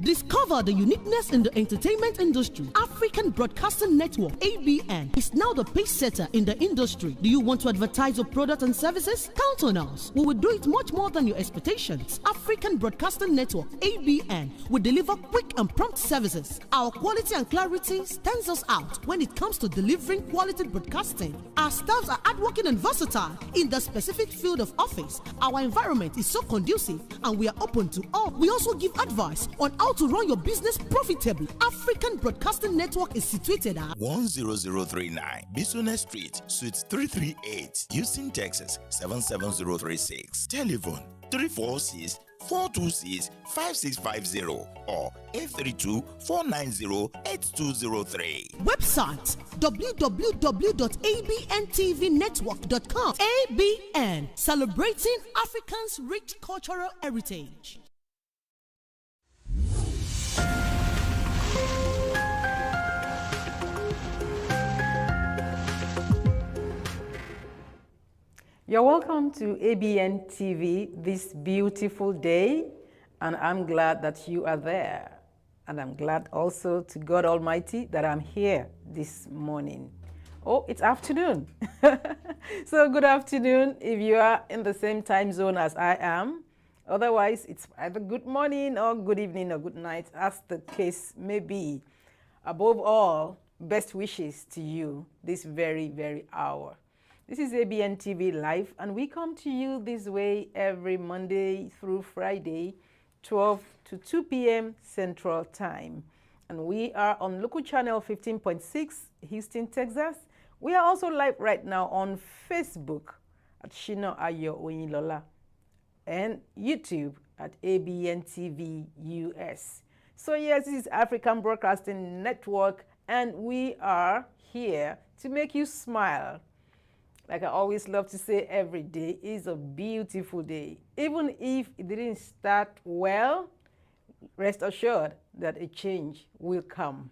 Discover the uniqueness in the entertainment industry. African Broadcasting Network, ABN, is now the pace setter in the industry. Do you want to advertise your product and services? Count on us. We will do it much more than your expectations. African Broadcasting Network, ABN, will deliver quick and prompt services. Our quality and clarity stands us out when it comes to delivering quality broadcasting. Our staffs are hardworking and versatile in the specific field of office. Our environment is so conducive and we are open to all. We also give advice on how to run your business profitably. African Broadcasting Network is situated at 10039 Business Street, Suite 338, Houston, Texas 77036. Telephone 346-426-5650 or 832-490-8203. Website www.abntvnetwork.com. ABN, celebrating Africans' rich cultural heritage. You're welcome to ABN TV this beautiful day, and I'm glad that you are there. And I'm glad also to God Almighty that I'm here this morning. Oh, it's afternoon. So good afternoon if you are in the same time zone as I am. Otherwise, it's either good morning or good evening or good night, as the case may be. Above all, best wishes to you this very, very hour. This is ABN TV Live, and we come to you this way every Monday through Friday, 12 to 2 p.m. Central Time. And we are on local channel 15.6, Houston, Texas. We are also live right now on Facebook at SHINA OYINLOLA and YouTube at Abntv Us. So yes, this is African Broadcasting Network, and we are here to make you smile. Like I always love to say, every day is a beautiful day. Even if it didn't start well, rest assured that a change will come.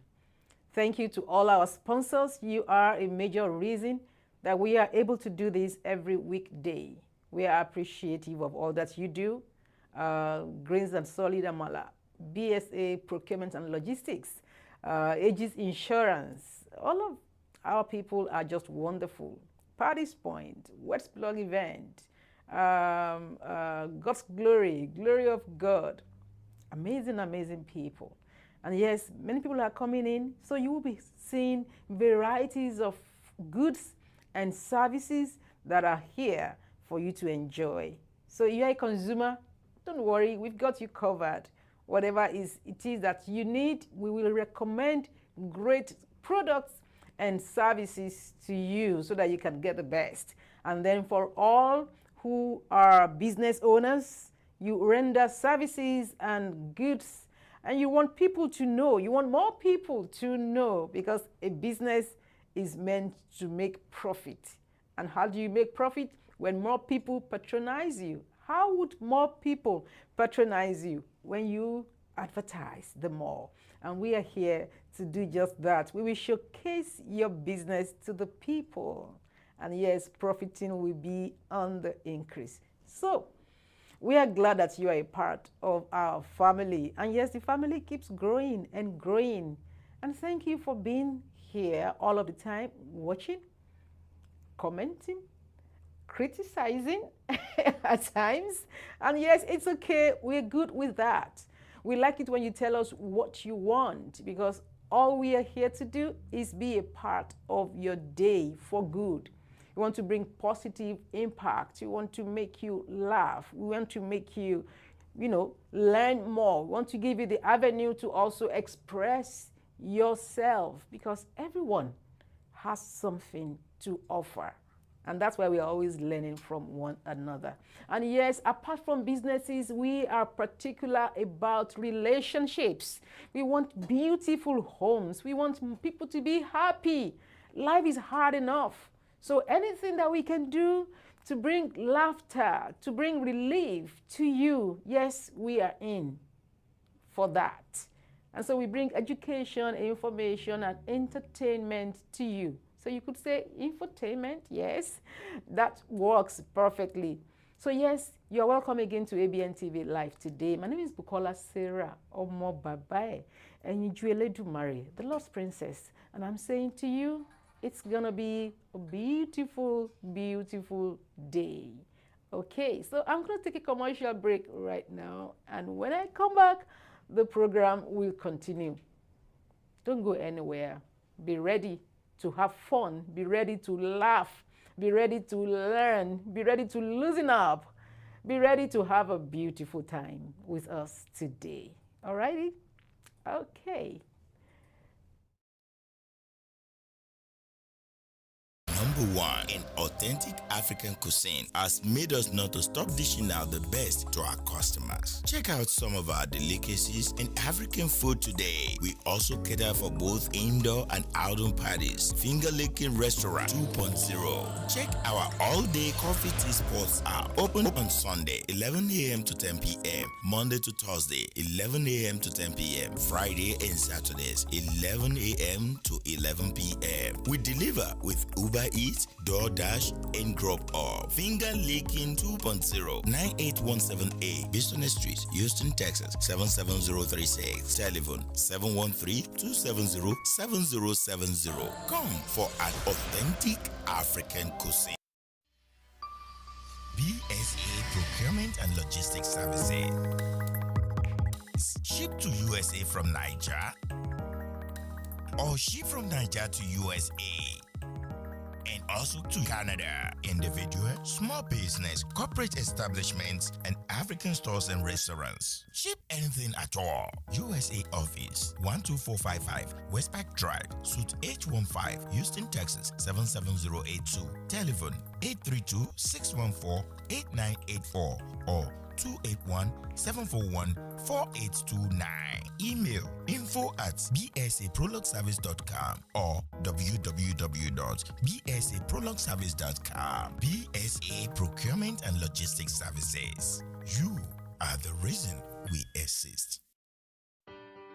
Thank you to all our sponsors. You are a major reason that we are able to do this every weekday. We are appreciative of all that you do. Grains and Solid Amala, BSA Procurement and Logistics, Aegis Insurance. All of our people are just wonderful. Party's Point, West Blog Event, God's Glory, Glory of God. Amazing, amazing people. And yes, many people are coming in, so you will be seeing varieties of goods and services that are here for you to enjoy. So if you're a consumer, don't worry, we've got you covered. Whatever it is that you need, we will recommend great products and services to you so that you can get the best. And then for all who are business owners, you render services and goods, and you want people to know, you want more people to know, because a business is meant to make profit. And how do you make profit? When more people patronize you. How would more people patronize you? When you advertise the more. And we are here to do just that. We will showcase your business to the people. And yes, profiting will be on the increase. So we are glad that you are a part of our family. And yes, the family keeps growing and growing. And thank you for being here all of the time, watching, commenting, criticizing at times. And yes, it's okay. We're good with that. We like it when you tell us what you want, because all we are here to do is be a part of your day for good. We want to bring positive impact. We want to make you laugh. We want to make you, learn more. We want to give you the avenue to also express yourself, because everyone has something to offer. And that's why we're always learning from one another. And yes, apart from businesses, we are particular about relationships. We want beautiful homes. We want people to be happy. Life is hard enough. So anything that we can do to bring laughter, to bring relief to you, yes, we are in for that. And so we bring education, information, and entertainment to you. So you could say infotainment, yes, that works perfectly. So yes, you're welcome again to Abntv Live today. My name is Bukola Sarah Omo Babae and Yujuele Dumare, the Lost Princess. And I'm saying to you, it's gonna be a beautiful, beautiful day. Okay, so I'm gonna take a commercial break right now. And when I come back, the program will continue. Don't go anywhere. Be ready to have fun. Be ready to laugh. Be ready to learn. Be ready to loosen up. Be ready to have a beautiful time with us today. All righty? Okay. Number one in authentic African cuisine has made us not to stop dishing out the best to our customers. Check out some of our delicacies in African food today. We also cater for both indoor and outdoor parties. Finger Licking Restaurant 2.0. Check our all-day coffee tea spots out. Open on Sunday 11 a.m. to 10 p.m. Monday to Thursday 11 a.m. to 10 p.m. Friday and Saturdays 11 a.m. to 11 p.m. We deliver with Uber Eats, DoorDash, and Drop Off. Finger Licking 2.0, 98178 Business Street, Houston, Texas 77036. Telephone 713-270-7070. Come for an authentic African cuisine. BSA Procurement and Logistics Services. Ship to USA from Niger, or ship from Niger to USA, and also to Canada. Individual, small business, corporate establishments, and African stores and restaurants. Ship anything at all. USA Office 12455 Westpac Drive, Suite H15, Houston, Texas 77082. Telephone 832-614-8984 or 281-741-4829. Email info@bsaprologservice.com or www.bsaprologservice.com. BSA Procurement and Logistics Services. You are the reason we exist.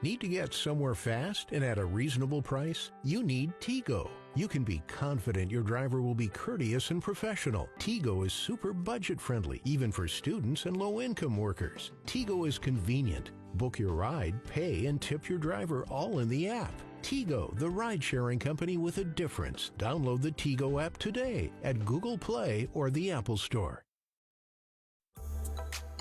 Need to get somewhere fast and at a reasonable price? You need Tigo. You can be confident your driver will be courteous and professional. Tigo is super budget friendly, even for students and low-income workers. Tigo is convenient. Book your ride, pay, and tip your driver all in the app. Tigo, the ride-sharing company with a difference. Download the Tigo app today at Google Play or the Apple Store.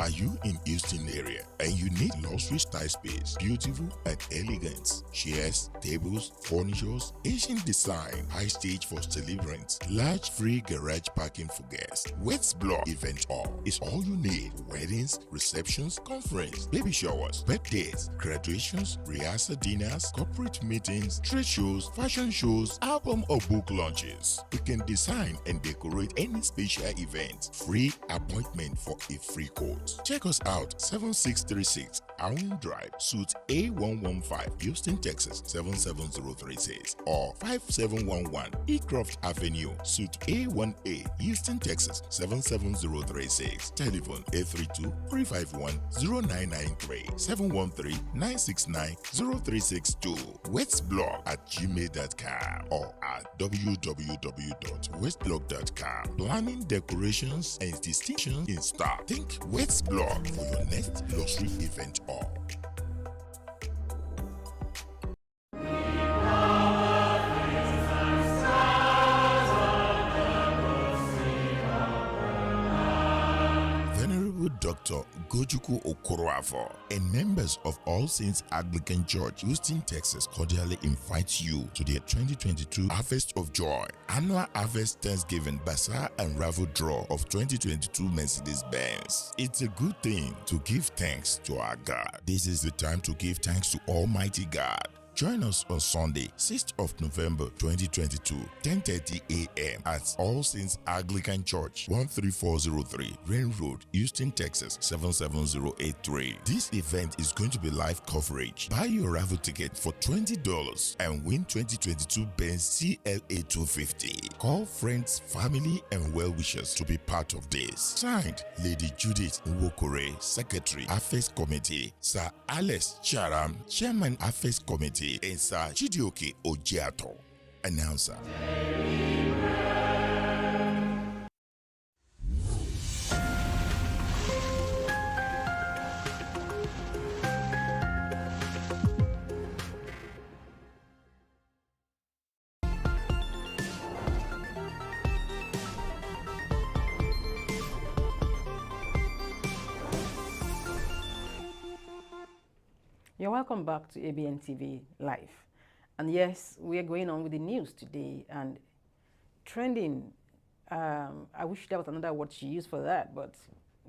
Are you in Houston area and you need luxury style space, beautiful and elegant? Chairs, tables, furnitures, Asian design, high stage for celebrants, large free garage parking for guests. West Block Event Hall is all you need. Weddings, receptions, conference, baby showers, birthdays, graduations, rehearsal dinners, corporate meetings, trade shows, fashion shows, album or book launches. You can design and decorate any special event. Free appointment for a free quote. Check us out 7636 Allen Drive, Suite A115, Houston, Texas 77036 or 5711 Ecroft Avenue, Suite A1A, Houston, Texas 77036. Telephone 832-351-0993 713-969-0362. westblog@gmail.com or at www.westblog.com. Planning, decorations, and distinctions in stock. Think West Blog for your next luxury event hall. Venerable Dr. Gojuku Okoroafo and members of All Saints Anglican Church, Houston, Texas, cordially invite you to their 2022 Harvest of Joy Annual Harvest Thanksgiving Bazaar and Raffle Draw of 2022 Mercedes-Benz. It's a good thing to give thanks to our God. This is the time to give thanks to Almighty God. Join us on Sunday, 6th of November 2022, 10:30 a.m. at All Saints Anglican Church, 13403 Rain Road, Houston, Texas 77083. This event is going to be live coverage. Buy your raffle ticket for $20 and win 2022 Benz CLA 250. Call friends, family, and well-wishers to be part of this. Signed, Lady Judith Nwokore, Secretary, Affairs Committee, Sir Alex Charam, Chairman, Affairs Committee, and Sir Chidioke Ojiato, Announcer. You're welcome back to Abntv Live. And yes, we are going on with the news today and trending. I wish there was another word she used for that, but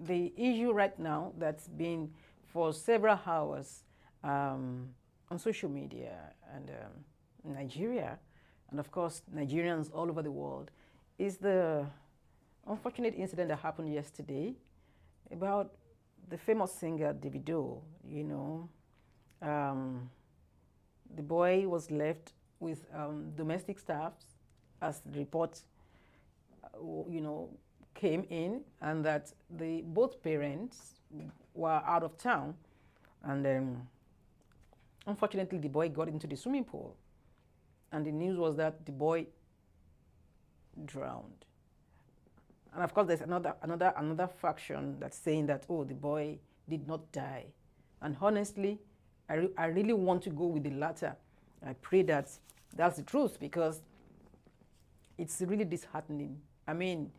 the issue right now that's been for several hours on social media and Nigeria, and of course Nigerians all over the world, is the unfortunate incident that happened yesterday about the famous singer Davido. You know, the boy was left with domestic staff, as the report, came in, and that both parents were out of town, and unfortunately the boy got into the swimming pool, and the news was that the boy drowned. And of course, there's another faction that's saying that, oh, the boy did not die. And honestly, I really want to go with the latter. I pray that that's the truth, because it's really disheartening. I mean,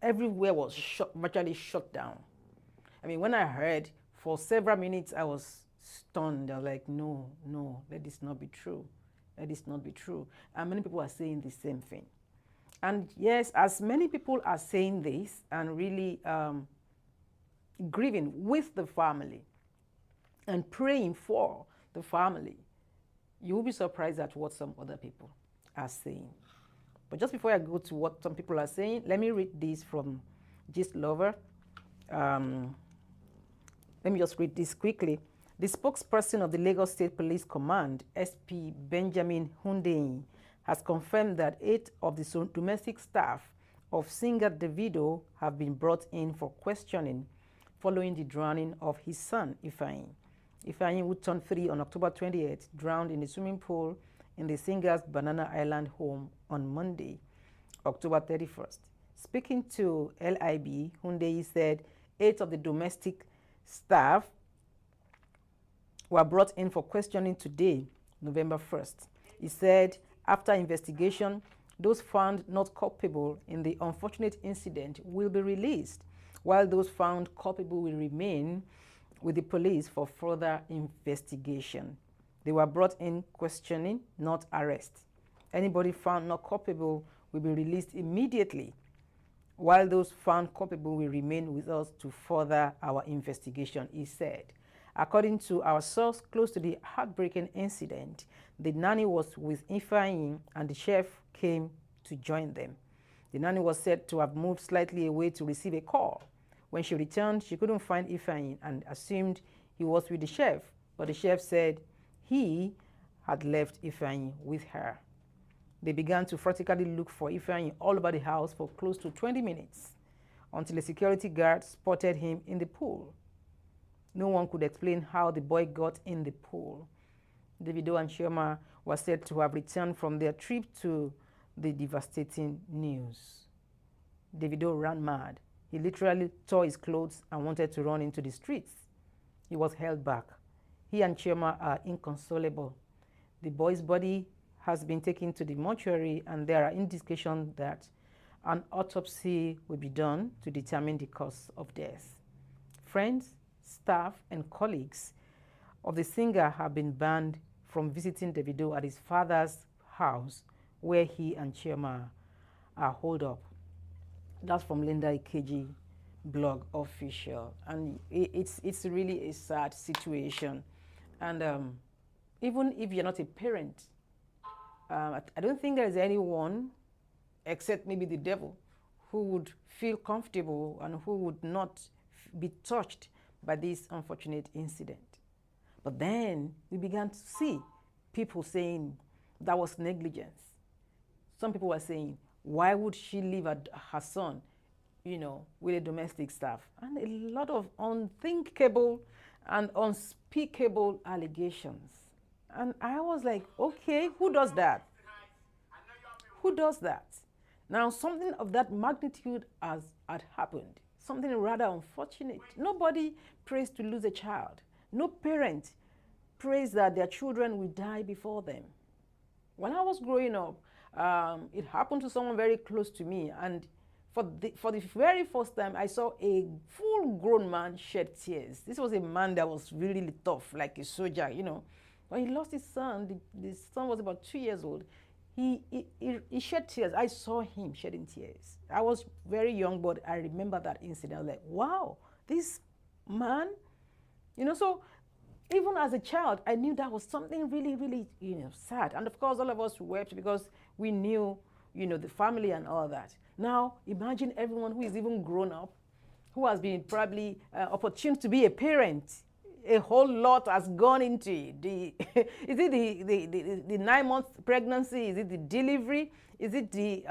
everywhere was virtually shut down. I mean, when I heard, for several minutes, I was stunned. I was like, no, let this not be true. Let this not be true. And many people are saying the same thing. And yes, as many people are saying this and really grieving with the family and praying for the family, you will be surprised at what some other people are saying. But just before I go to what some people are saying, let me read this from Gist Lover. Let me just read this quickly. The spokesperson of the Lagos State Police Command, SP Benjamin Hundeyin, has confirmed that 8 of the domestic staff of singer Davido have been brought in for questioning following the drowning of his son, Ifeanyi. Ifeanyi, who turned 3 on October 28th, drowned in the swimming pool in the singer's Banana Island home on Monday, October 31st. Speaking to LIB, Hundeyi said 8 of the domestic staff were brought in for questioning today, November 1st. He said, after investigation, those found not culpable in the unfortunate incident will be released, while those found culpable will remain with the police for further investigation. They were brought in questioning, not arrest. Anybody found not culpable will be released immediately, while those found culpable will remain with us to further our investigation, he said. According to our source close to the heartbreaking incident, the nanny was with Ifeanyi and the chef came to join them. The nanny was said to have moved slightly away to receive a call. When she returned, she couldn't find Ifeanyi and assumed he was with the chef, but the chef said he had left Ifeanyi with her. They began to frantically look for Ifeanyi all over the house for close to 20 minutes until a security guard spotted him in the pool. No one could explain how the boy got in the pool. Davido and Chioma were said to have returned from their trip to the devastating news. Davido ran mad. He literally tore his clothes and wanted to run into the streets. He was held back. He and Chioma are inconsolable. The boy's body has been taken to the mortuary, and there are indications that an autopsy will be done to determine the cause of death. Friends, staff, and colleagues of the singer have been banned from visiting Davido at his father's house, where he and Chioma are holed up. That's from Linda Ikeji blog official, and it's really a sad situation. And even if you're not a parent, I don't think there's anyone except maybe the devil who would feel comfortable and who would not be touched by this unfortunate incident. But then we began to see people saying that was negligence. Some people were saying, why would she leave her son, with a domestic staff? And a lot of unthinkable and unspeakable allegations. And I was like, okay, who does that? Who does that? Now, something of that magnitude had happened. Something rather unfortunate. Nobody prays to lose a child. No parent prays that their children will die before them. When I was growing up, it happened to someone very close to me, and For the very first time, I saw a full-grown man shed tears. This was a man that was really, really tough, like a soldier, you know. When he lost his son, the son was about 2 years old. He shed tears. I saw him shedding tears. I was very young, but I remember that incident. I was like, wow, this man, you know. So even as a child, I knew that was something really, really, you know, sad. And of course, all of us wept because we knew, you know, the family and all that. Now, imagine everyone who is even grown up, who has been probably opportune to be a parent. A whole lot has gone into it. Is it the 9 months pregnancy? Is it the delivery? Is it the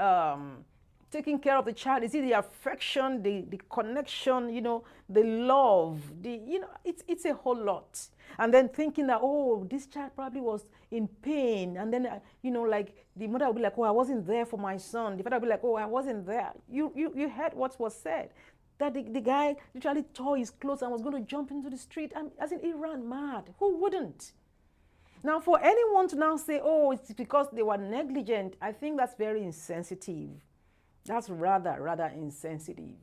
taking care of the child? Is it the affection, the connection, you know, the love? You know, it's a whole lot. And then thinking that, oh, this child probably was in pain. And then, you know, like the mother would be like, oh, I wasn't there for my son. The father would be like, oh, I wasn't there. You heard what was said. That the guy literally tore his clothes and was going to jump into the street. And as in, he ran mad. Who wouldn't? Now, for anyone to now say, oh, it's because they were negligent, I think that's very insensitive. That's rather insensitive.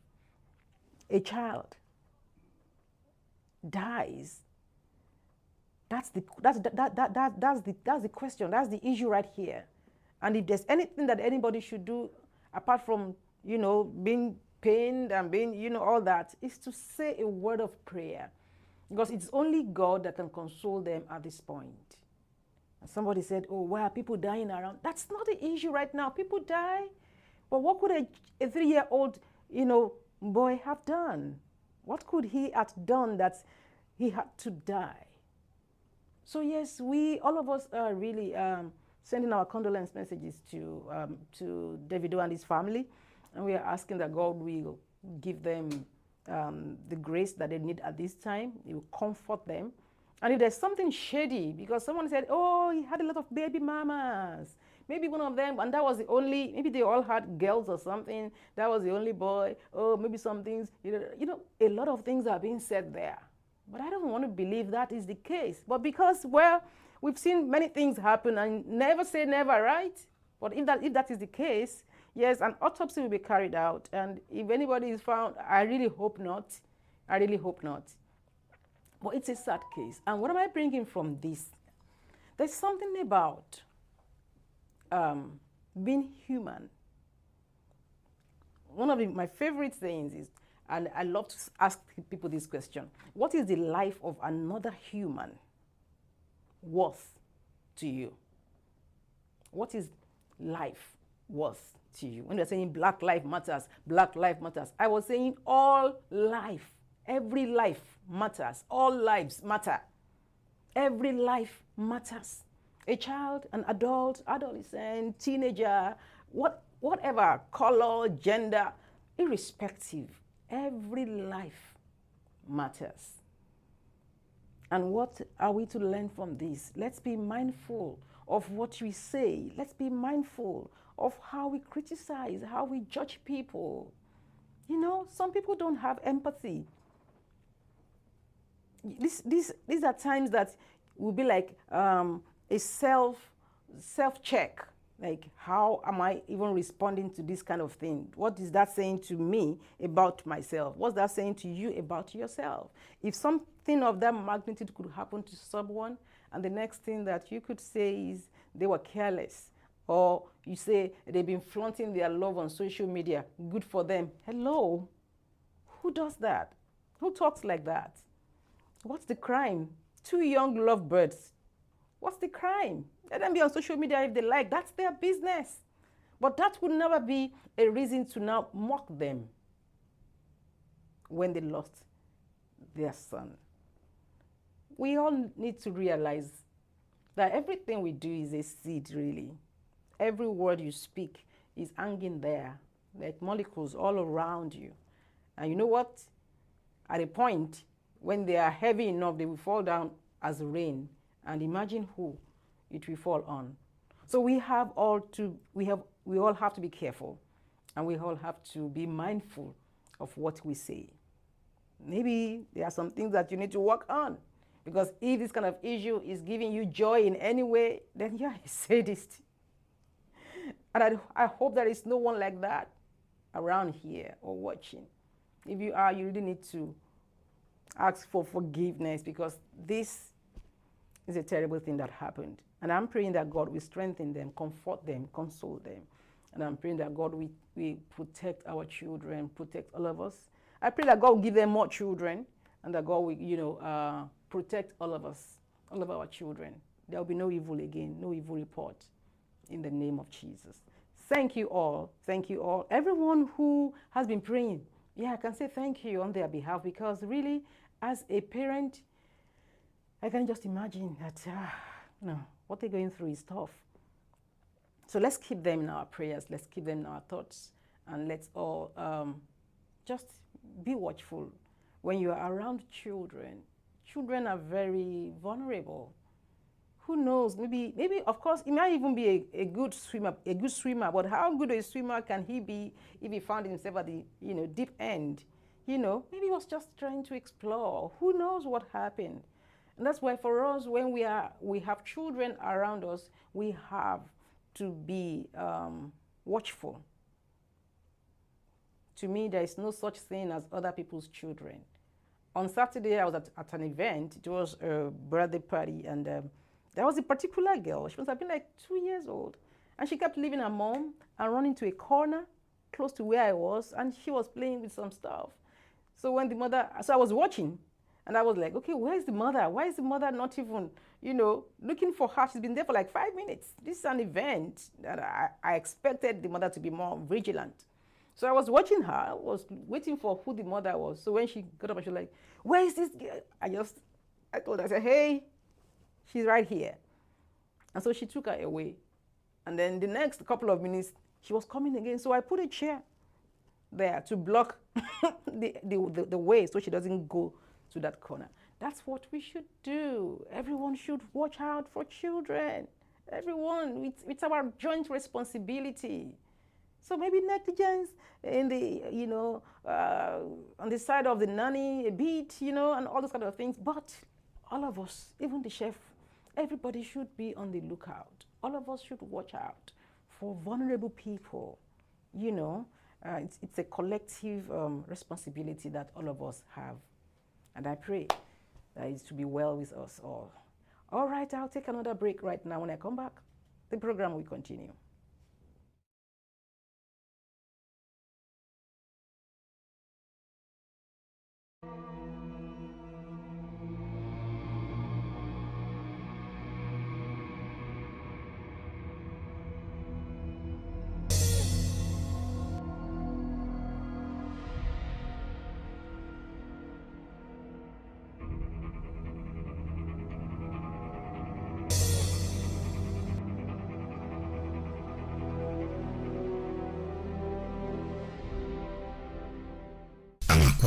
A child dies. That's the question. That's the issue right here. And if there's anything that anybody should do, apart from, you know, being pained and being, you know, all that, is to say a word of prayer. Because it's only God that can console them at this point. And somebody said, oh, why are people dying around? That's not the issue right now. People die. But what could a 3-year-old, you know, boy have done? What could he have done that he had to die? So yes, all of us are really sending our condolence messages to Davido and his family. And we are asking that God will give them the grace that they need at this time. He will comfort them. And if there's something shady, because someone said, oh, he had a lot of baby mamas. Maybe one of them, and that was the only, maybe they all had girls or something. That was the only boy. Oh, maybe some things, you know, a lot of things are being said there. But I don't want to believe that is the case. But because, well, we've seen many things happen, and never say never, right? But if that is the case, yes, an autopsy will be carried out. And if anybody is found, I really hope not. I really hope not. But it's a sad case. And what am I bringing from this? There's something about being human. One of my favorite things is, and I love to ask people this question, what is the life of another human worth to you? What is life worth to you? When they're saying Black Lives Matters, Black Lives Matters, I was saying all life, every life matters. All lives matter. Every life matters. A child, an adult, adolescent, teenager, whatever, color, gender, irrespective, every life matters. And what are we to learn from this? Let's be mindful of what we say. Let's be mindful of how we criticize, how we judge people. You know, some people don't have empathy. These are times that will be like a self-check. Like, how am I even responding to this kind of thing? What is that saying to me about myself? What's that saying to you about yourself? If something of that magnitude could happen to someone, and the next thing that you could say is they were careless, or you say they've been flaunting their love on social media, good for them. Hello? Who does that? Who talks like that? What's the crime? 2 young lovebirds. What's the crime? Let them be on social media if they like. That's their business. But that would never be a reason to now mock them when they lost their son. We all need to realize that everything we do is a seed, really. Every word you speak is hanging there, like molecules all around you. And you know what? At a point, when they are heavy enough, they will fall down as rain. And imagine who it will fall on. So we all have to be careful, and we all have to be mindful of what we say. Maybe there are some things that you need to work on, because if this kind of issue is giving you joy in any way, then you're a sadist. And I hope there is no one like that. around here or watching, if you are, you really need to ask for forgiveness, because this is a terrible thing that happened. And I'm praying that God will strengthen them, comfort them, console them. And I'm praying that God will protect our children, protect all of us. I pray that God will give them more children, and that God will, protect all of us, all of our children. There will be no evil again, no evil report, in the name of Jesus. Thank you all. Thank you all. Everyone who has been praying, I can say thank you on their behalf, because really, as a parent, I can just imagine that, what they're going through is tough. So let's keep them in our prayers. Let's keep them in our thoughts. And let's all just be watchful. When you are around children, children are very vulnerable. Who knows? Maybe, of course, he might even be a good swimmer, but how good a swimmer can he be if he found himself at the, deep end? Maybe he was just trying to explore. Who knows what happened? And that's why for us, when we have children around us, we have to be watchful. To me, there is no such thing as other people's children. On Saturday, I was at an event. It was a birthday party, and there was a particular girl. She must have been like 2 years old. And she kept leaving her mom and running to a corner close to where I was, and she was playing with some stuff. So when I was watching, and I was like, okay, where's the mother? Why is the mother not even, looking for her? She's been there for like 5 minutes. This is an event that I expected the mother to be more vigilant. So I was watching her, I was waiting for who the mother was. So when she got up, she was like, where is this girl? I told her, I said, hey, she's right here. And so she took her away. And then the next couple of minutes, she was coming again. So I put a chair there to block the way so she doesn't go to that corner. That's what we should do. Everyone should watch out for children. Everyone, it's our joint responsibility. So maybe negligence in the, on the side of the nanny a bit, and all those kind of things. But all of us, even the chef, everybody should be on the lookout. All of us should watch out for vulnerable people. It's a collective responsibility that all of us have. And I pray that it to be well with us all. All right, I'll take another break right now. When I come back, the program will continue.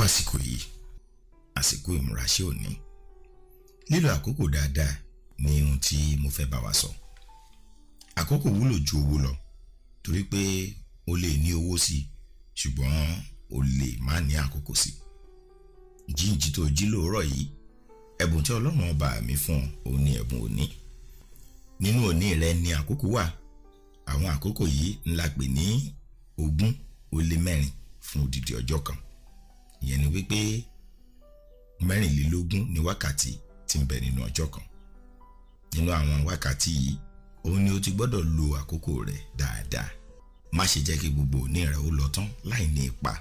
àsìkò yìí àsìkò ìmúraṣẹ́ òní lílo àkókò dáadáa ní ohun tí mo fẹ́ bá wa sọ. Àkókò wúlò ju owó lọ torí pé o lè ní owó sí ṣùgbọ́n o lè má ní àkókò sí. Jíǹjí tó jí lóòrọ̀ yìí ẹ̀bùn tí Ọlọ́run ọba mi fún ọ ní ẹ̀bùn òní. Nínú òní rẹ ni àkókò wà. Àwọn àkókò yìí ńlá pè ní 24 fún odidi ọjọ́ kan. Ìyẹn ni wípé 24 ni wákàtí tí ń bẹ nínú ọjọ́ kan. Nínú àwọn wákàtí yìí òun ni o ti gbọ́dọ̀ lo àkókò rẹ dáadáa. Má ṣe jẹ́ kí gbogbo òní rẹ ó lọ tán láì ní ipa.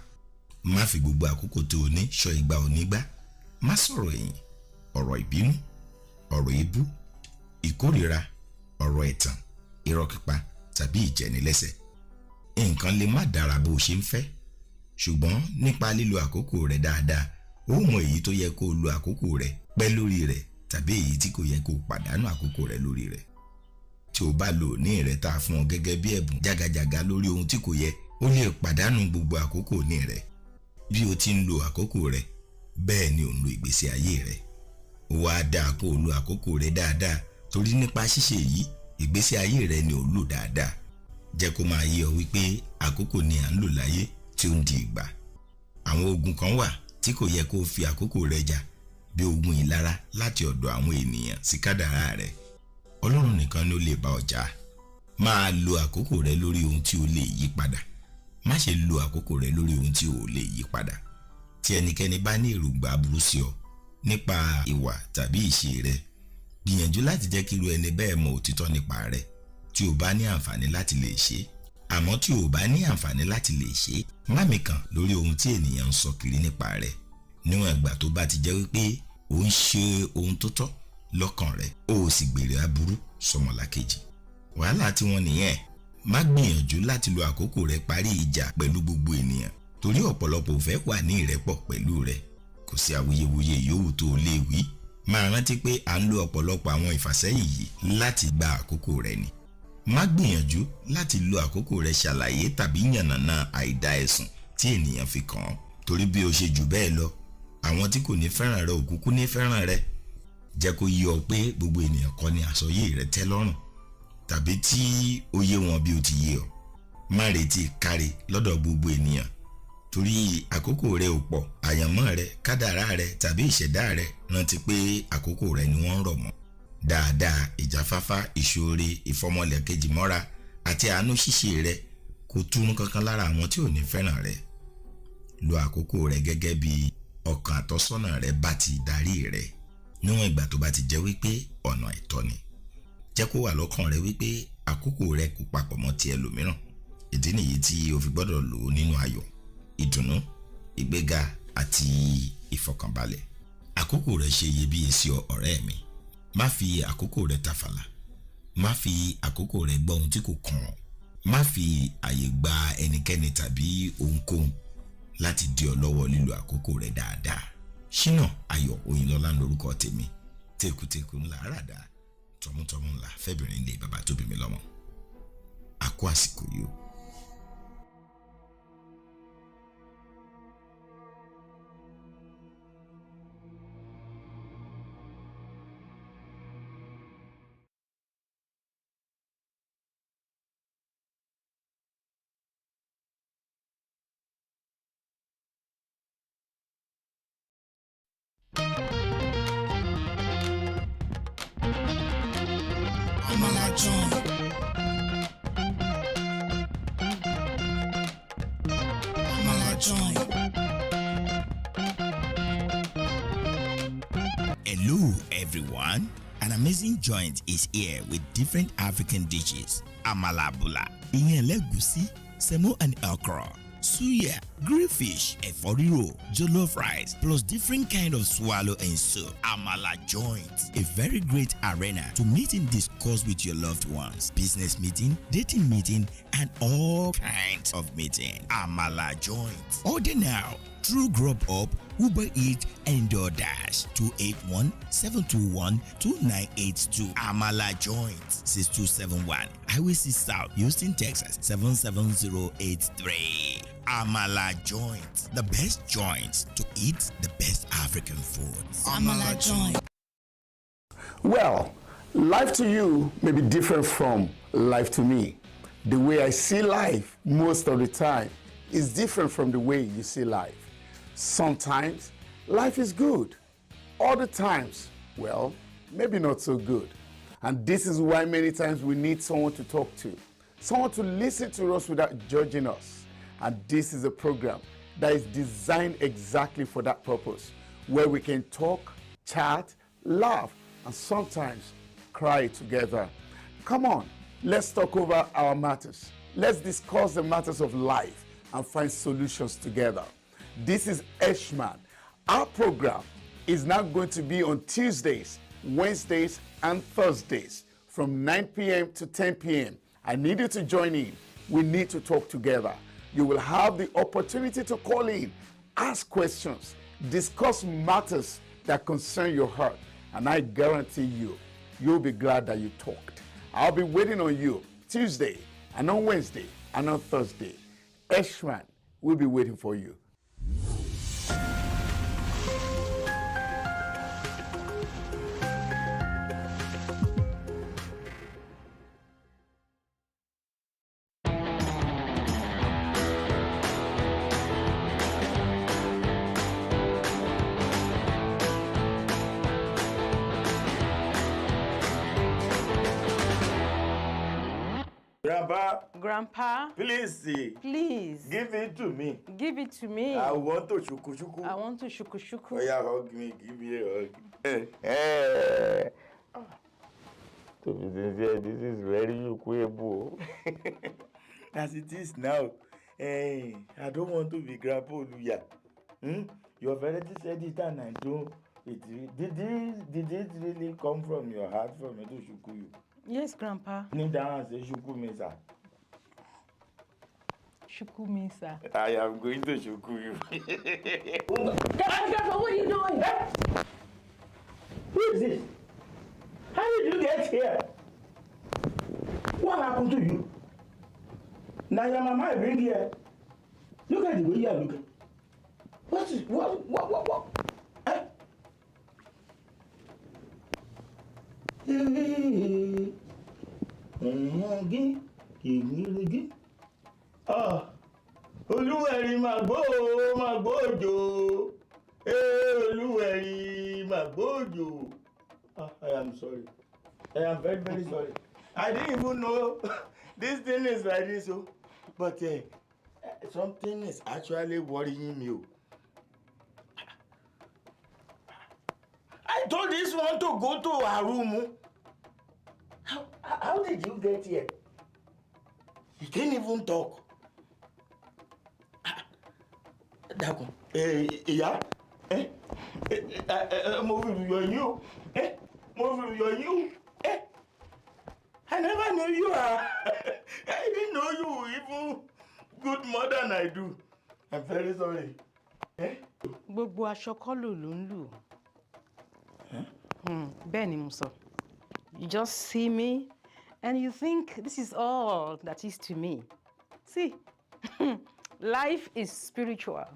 Má fi gbogbo àkókò tó o ní ṣọ́ ìgbà onígbà. Má sọ̀rọ̀ ẹ̀yìn, ọ̀rọ̀ ìbínú, ọ̀rọ̀ èébú, ìkórìíra, ọ̀rọ̀ ẹ̀tàn, irọ́ pípa tàbí ìjẹnilẹ́sẹ̀. Nǹkan lè má dára bó ṣe ń fẹ́, ṣùgbọ́n nípa lílo àkókò rẹ dáadáa, ó mọ èyí tó yẹ kó lo àkókò rẹ pẹ́ lórí rẹ̀ tàbí èyí tí kò yẹ kó pàdánù àkókò rẹ lórí rẹ̀. Tí o bá lò ní rẹ tá fún ọ gẹ́gẹ́ bí ẹ̀bùn jágajàga lórí ohun tí kò yẹ, ó lè pàdánù gbogbo àkókò ní rẹ. Bí o ti ń lo àkókò rẹ, bẹ́ẹ̀ ni ò ń lo ìgbésí ayé rẹ. Ó wá dáa kó o lo àkókò rẹ dáadáa torí nípa ṣíṣe yìí, ìgbésí ayé rẹ ni ò ń lò dáadáa. Jẹ́ kó máa yé ọ wípé àkókò ni à ń lò láyé tí ó ń di ìgbà. Àwọn ogun kan wà tí kò yẹ kó o fi àkókò rẹ jà, bí ogun ìlara láti ọ̀dọ̀ àwọn ènìyàn sí kádàrá rẹ. Ọlọ́run nìkan ló lè bá ọ jà. Máa lo àkókò rẹ lórí ohun tí ó lè yí padà. má ṣe lo àkókò rẹ lórí ohun tí ò lè yí padà. Tí ẹnikẹ́ni bá ní èròǹgbà aburú sí ọ nípa ìwà tàbí ìṣe rẹ, gbìyànjú láti jẹ́ kí irú ẹni bẹ́ẹ̀ mọ òtítọ́ nípa rẹ tí o bá ní àǹfààní láti lè ṣe. Àmọ́ tí o bá ní àǹfààní láti lè ṣe, má mikàn lórí ohun tí ènìyàn ń sọ kiri nípa rẹ. Níwọ̀n ìgbà tó bá ti jẹ́ wípé o ń ṣe ohun tó tọ́ lọ́kàn rẹ, o sì gbèrè aburú sọmọlàkejì. Wàhálà tí wọ́n nìyẹn. Má gbìyànjú láti lo àkókò rẹ parí ìjà pẹ̀lú gbogbo ènìyàn, torí ọ̀pọ̀lọpọ̀ ò fẹ́ wà ní ìrẹ́pọ̀ pẹ̀lú rẹ. Kò sí awuyewuye yòówù tó lè wí. Máa rántí pé à ń lo ọ̀pọ̀lọpọ̀ àwọn ìfàsẹ́yìn yìí láti gba àkókò rẹ ni. Má gbìyànjú láti lo àkókò rẹ ṣàlàyé tàbí yànnàná àìdá ẹ̀sùn tí ènìyàn fi kàn án, torí bí o ṣe jù bẹ́ẹ̀ lọ, àwọn tí kò ní fẹ́ràn rẹ ò kúkú ní fẹ́ràn rẹ. Jẹ́ kó yé ọ pé gbogbo ènìyàn kọ́ ni àsọyé rẹ tẹ́ lọ́rùn, tàbí tí ó yé wọn bí ó ti yé ọ. Má retí kárí lọ́dọ̀ gbogbo ènìyàn, torí àkókò rẹ ò pọ̀. Àyànmọ́ rẹ, kádàrá rẹ tàbí ìṣẹ̀dá rẹ, rántí pé àkókò rẹ ni wọ́n rọ̀ mọ́. Dáadáa, ìjáfáfá, ìṣoore, ìfọmọlẹ̀kejì mọ́ra àti àánú ṣíṣe rẹ kò túnú kankan lára àwọn tí ò ní fẹ́ràn rẹ. Lo àkókò rẹ gẹ́gẹ́ bí ọkàn àtọ́sọ́nà rẹ bá ti darí rẹ, níwọ̀n ìgbà tó bá ti jẹ́ wípé ọ̀nà ẹ̀tọ́ ni. Jẹ́ kó wà lọ́kàn rẹ wípé àkókò rẹ kò papọ̀ mọ́ ti ẹlòmíràn. Ìdí nìyí tí o fi gbọ́dọ̀ lò ó nínú ayọ̀, ìdùnnú, ìgbéga àti ìfọkànbalẹ̀. Àkókò rẹ ṣe iyebíye sí ọ, ọ̀rẹ́ mi. Má fi àkókò rẹ tàfàlà. Má fi àkókò rẹ gbọ́ ohun tí kò kàn ọ́. Má fi àyè gba ẹnikẹ́ni tàbí ohunkóhun láti dí ọ lọ́wọ́ lílo àkókò rẹ dáadáa. Ṣínà Ayọ̀ Oyinlọ́lá lórúkọ tèmi. Tekuteku ńlá àràdá, tọmútọmú ńlá fẹ́bìnrin lé bàbá tó bí mi lọ́mọ. A kú àsìkò yìí o. Hello everyone, an amazing joint is here with different African dishes. Amala bula, ìyẹn ẹlẹ́gùṣí, semo and okra, suya, grilled fish, ẹ̀fọ́ rírò, jollof rice, plus different kind of swallow and soup. Amala joint, a very great arena to meet and discuss with your loved ones, business meeting, dating meeting, and all kinds of meeting. Amala joint. Order now through Grubhub, Uber Eats, and DoorDash. 281-721-2982. Amala joint. 6271 Highway 6 South, Houston, Texas 77083. Amala joint, the best joints to eat the best African food. Amala joint. Well, life to you may be different from life to me. The way I see life most of the time is different from the way you see life. Sometimes life is good. Other times, well, maybe not so good. And this is why many times we need someone to talk to, someone to listen to us without judging us. And this is a program that is designed exactly for that purpose, where we can talk, chat, laugh, and sometimes cry together. Come on, let's talk over our matters. Let's discuss the matters of life and find solutions together. This is Eshman. Our program is now going to be on Tuesdays, Wednesdays, and Thursdays from 9 p.m. to 10 p.m. I need you to join in. We need to talk together. You will have the opportunity to call in, ask questions, discuss matters that concern your heart, and I guarantee you, you'll be glad that you talked. I'll be waiting on you Tuesday, and on Wednesday, and on Thursday. Eshman will be waiting for you. Grandpa. Grandpa. Please. Please. Give it to me. Give it to me. I want to shuku. I want to shuku. Oh yeah, hug me. Give me a hug. To be sincere, this is very shukuable. As it is now. I don't want to be Grandpa Oluya. You have already said it and I don't. Did it really come from your heart for me to shuku you? Yes, Grandpa. Kneel down and say shuku me, sir. Shuku me, sir. I am going to shuku you. Grandpa, what are you doing? Who is this? How did you get here? What happened to you? Now your mama bring here. Look at the way you are looking. What? Olúwẹ̀rí màgbóòjò. Olúwẹ̀rí màgbóòjò. I am sorry. I am very, very sorry. I didn't even know this thing is like this. But something is actually worrying me. I told this one to go to her room. How did you get here? You can't even talk. Dakun. Yeah. Mo fi your you. Mo fi your you. I never knew you. I didn't know you even good more than I do. I'm very sorry. Gbogbo aṣọ kọ́ ló ń lù. Bẹ́ẹ̀ ni mo sọ. You just see me and you think this is all that is to me. See, life is spiritual.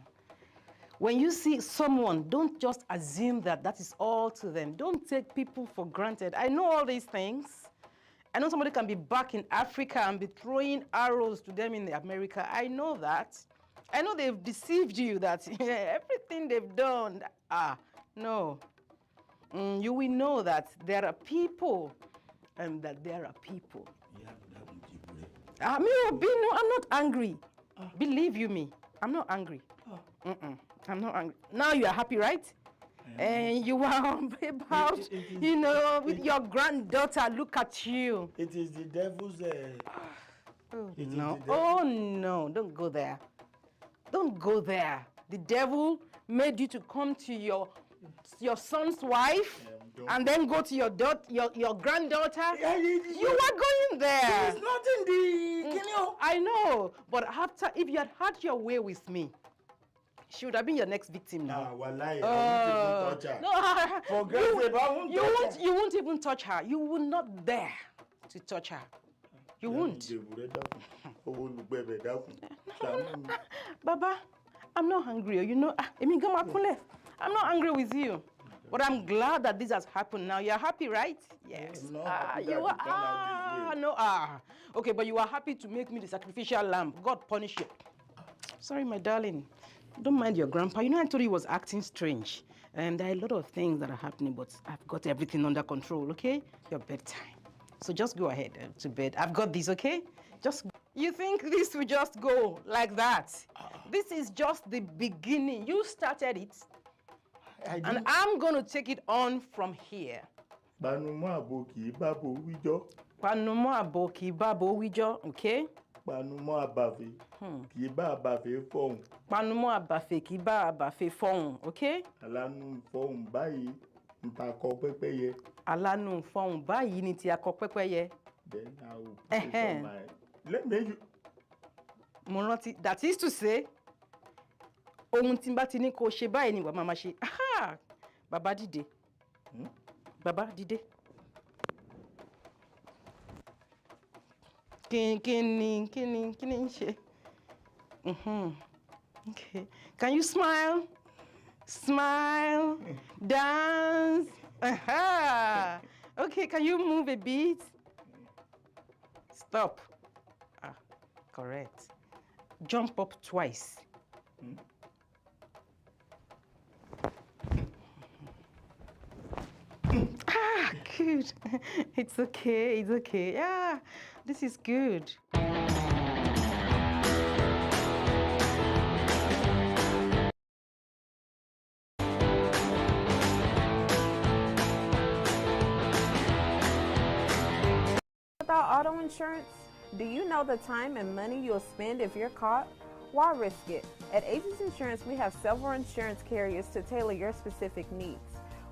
When you see someone, don't just assume that that is all to them. Don't take people for granted. I know all these things. I know somebody can be back in Africa and be throwing arrows to them in America. I know that. I know they've deceived you, that everything they've done. No. You will know that there are people and that there are people. I'm not angry. Believe you me, I'm not angry. I'm not angry. Now you are happy, right? And you are about, with your granddaughter, look at you. It is the devil's... no, don't go there. Don't go there. The devil made you to come to your son's wife and then go to your granddaughter. You were going there. There is nothing I know, but if you had had your way with me, she would have been your next victim now. Wallahi, I won't even touch her. You won't even touch her. You will not dare to touch her. You won't. Baba, I'm not hungry. I'm not angry with you. But I'm glad that this has happened now. You're happy, right? Yes. Okay, but you are happy to make me the sacrificial lamb. God punish you. Sorry, my darling. Don't mind your grandpa. I told you he was acting strange. And there are a lot of things that are happening, but I've got everything under control, okay? Your bedtime. So just go ahead to bed. I've got this, okay? You think this will just go like that? This is just the beginning. You started it. And I'm going to take it on from here. Panumo aboki babo wijo. Panumo aboki babo wijo, okay? Panumo abafe. Ki ba abafe fon. Panumo abafe ki ba abafe fon, okay? Alanu fon bayi nta ko pepeye. Alanu fon bayi ni ti akọ pepeye. Then I will put it on my... Let me... Monoti, that is to say, ohun tí n bá ti ní kó ṣe báyìí ni wà máa ṣe. Aha! Baba dìde. Baba dìde. Kini ń ṣe? Okay. Can you smile? Smile. Dance. Aha! Okay, can you move a bit? Stop. Correct. Jump up twice. Good. It's okay. Yeah, this is good. auto insurance? Do you know the time and money you'll spend if you're caught? Why risk it? At Aegis Insurance, we have several insurance carriers to tailor your specific needs.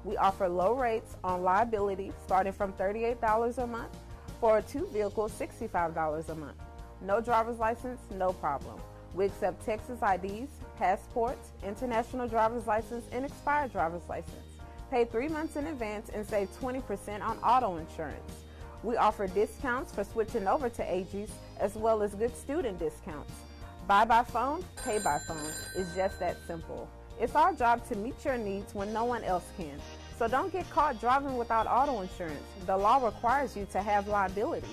We offer low rates on liability starting from $38 a month. For 2 vehicles, $65 a month. No driver's license, no problem. We accept Texas IDs, passports, international driver's license, and expired driver's license. Pay 3 months in advance and save 20% on auto insurance. We offer discounts for switching over to Aegis, as well as good student discounts. Buy by phone, pay by phone. It's just that simple. It's our job to meet your needs when no one else can. So don't get caught driving without auto insurance. The law requires you to have liability.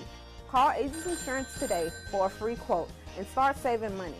Call Aegis Insurance today for a free quote and start saving money.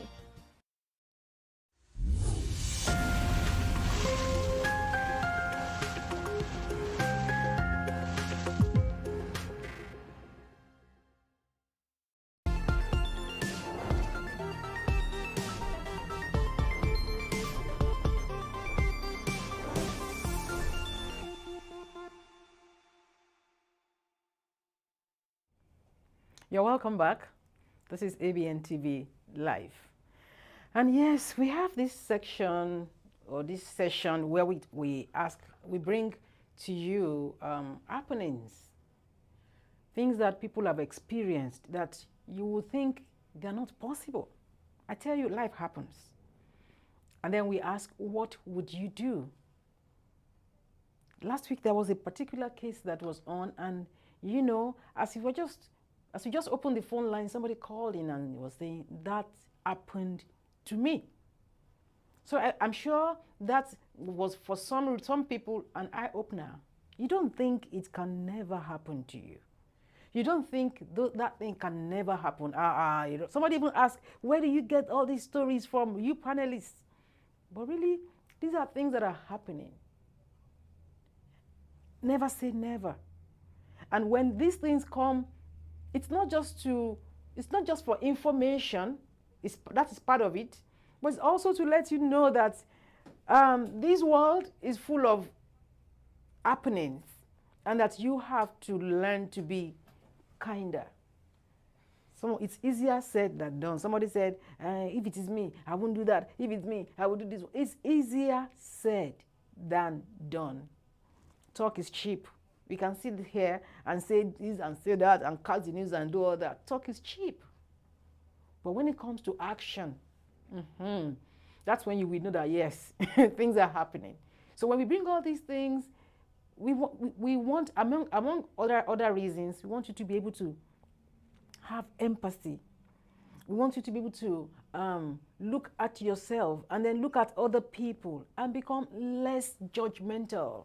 You're welcome back. This is Abntv Live. And yes, we have this section or this session where we bring to you happenings, things that people have experienced that you would think they're not possible. I tell you, life happens. And then we ask, what would you do? Last week, there was a particular case that was on, and you know, as we just opened the phone line, somebody called in and was saying, that happened to me. So I'm sure that was for some people an eye-opener. You don't think it can never happen to you. You don't think that thing can never happen. You know, somebody even asked, where do you get all these stories from, you panelists? But really, these are things that are happening. Never say never. And when these things come, it's not just for information, that is part of it, but it's also to let you know that this world is full of happenings and that you have to learn to be kinder. So it's easier said than done. Somebody said, if it is me, I won't do that. If it's me, I will do this. It's easier said than done. Talk is cheap. We can sit here and say this and say that and cut the news and do all that. Talk is cheap. But when it comes to action, that's when you will know that, yes, things are happening. So when we bring all these things, we want among other reasons, we want you to be able to have empathy. We want you to be able to look at yourself and then look at other people and become less judgmental.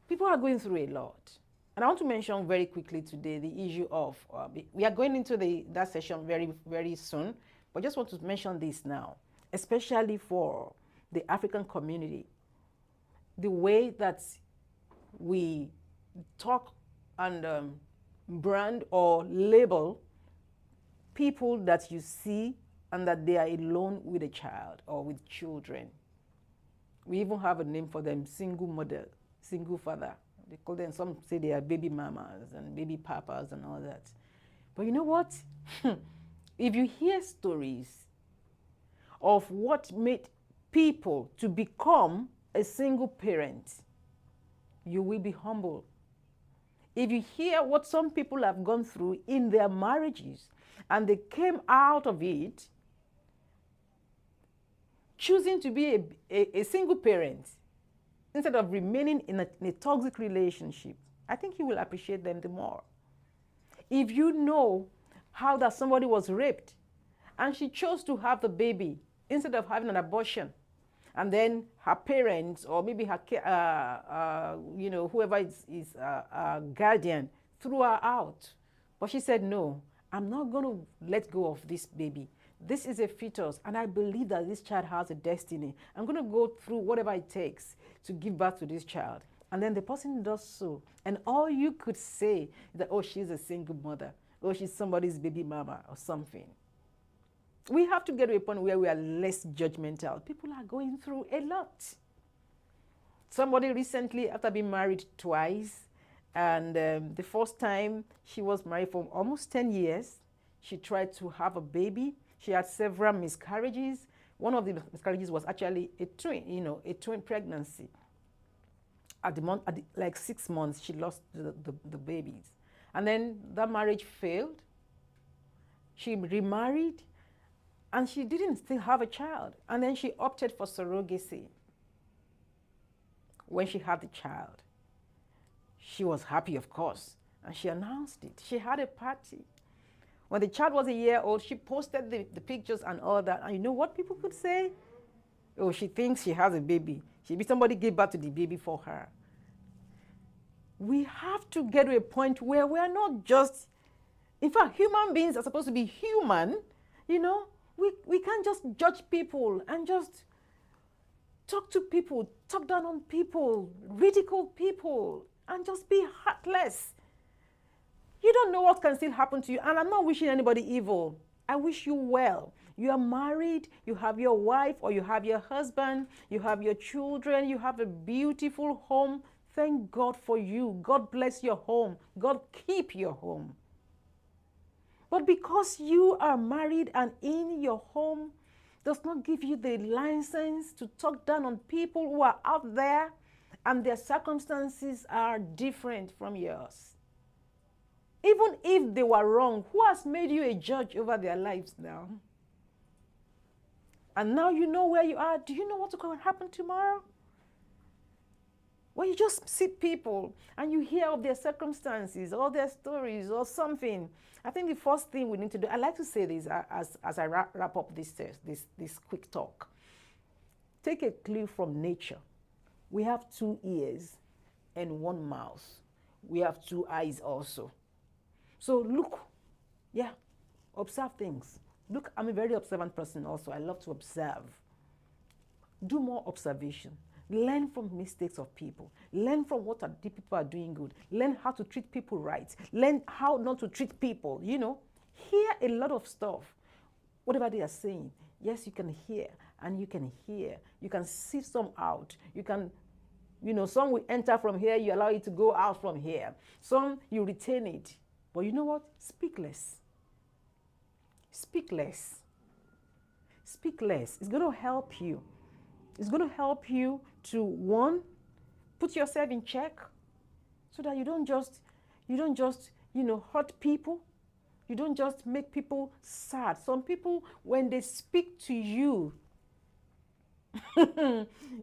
People are going through a lot. And I want to mention very quickly today the issue of, we are going into that session very, very soon, but just want to mention this now, especially for the African community. The way that we talk and brand or label people that you see and that they are alone with a child or with children. We even have a name for them, single mother, single father. They call them, some say they are baby mamas and baby papas and all that. But you know what? If you hear stories of what made people to become a single parent, you will be humble. If you hear what some people have gone through in their marriages and they came out of it, choosing to be a single parent instead of remaining in a toxic relationship, I think you will appreciate them the more. If you know how that somebody was raped and she chose to have the baby instead of having an abortion, and then her parents or maybe her, whoever is guardian threw her out. But she said, no, I'm not going to let go of this baby. This is a fetus, and I believe that this child has a destiny. I'm going to go through whatever it takes to give birth to this child. And then the person does so. And all you could say is that, oh, she's a single mother, or she's somebody's baby mama or something. We have to get to a point where we are less judgmental. People are going through a lot. Somebody recently, after being married twice, And the first time she was married for almost 10 years, she tried to have a baby. She had several miscarriages. One of the miscarriages was actually a twin pregnancy. At like 6 months, she lost the babies. And then that marriage failed. She remarried, and she didn't still have a child. And then she opted for surrogacy. When she had the child, she was happy, of course, and she announced it. She had a party. When the child was a year old, she posted the pictures and all that. And you know what people could say? Oh, she thinks she has a baby. Somebody gave birth to the baby for her. We have to get to a point where we are not just, in fact, human beings are supposed to be human. You know, we can't just judge people and just talk to people, talk down on people, ridicule people, and just be heartless. You don't know what can still happen to you. And I'm not wishing anybody evil. I wish you well. You are married, you have your wife, or you have your husband, you have your children, you have a beautiful home. Thank God for you. God bless your home. God keep your home. But because you are married and in your home does not give you the license to talk down on people who are out there and their circumstances are different from yours. Even if they were wrong, who has made you a judge over their lives now? And now you know where you are. Do you know what's going to happen tomorrow? When you just see people and you hear of their circumstances or their stories or something, I think the first thing we need to do, I like to say this as I wrap up this quick talk. Take a clue from nature. We have 2 ears and 1 mouth. We have 2 eyes also. So look, observe things. Look, I'm a very observant person also. I love to observe. Do more observation. Learn from mistakes of people. Learn from what the people are doing good. Learn how to treat people right. Learn how not to treat people, you know. Hear a lot of stuff. Whatever they are saying, yes, you can hear and you can hear. You can sift some out. You can, some will enter from here. You allow it to go out from here. Some, you retain it. But you know what? Speak less. Speak less. Speak less. It's going to help you. It's going to help you to, 1, put yourself in check so that you don't just hurt people. You don't just make people sad. Some people, when they speak to you,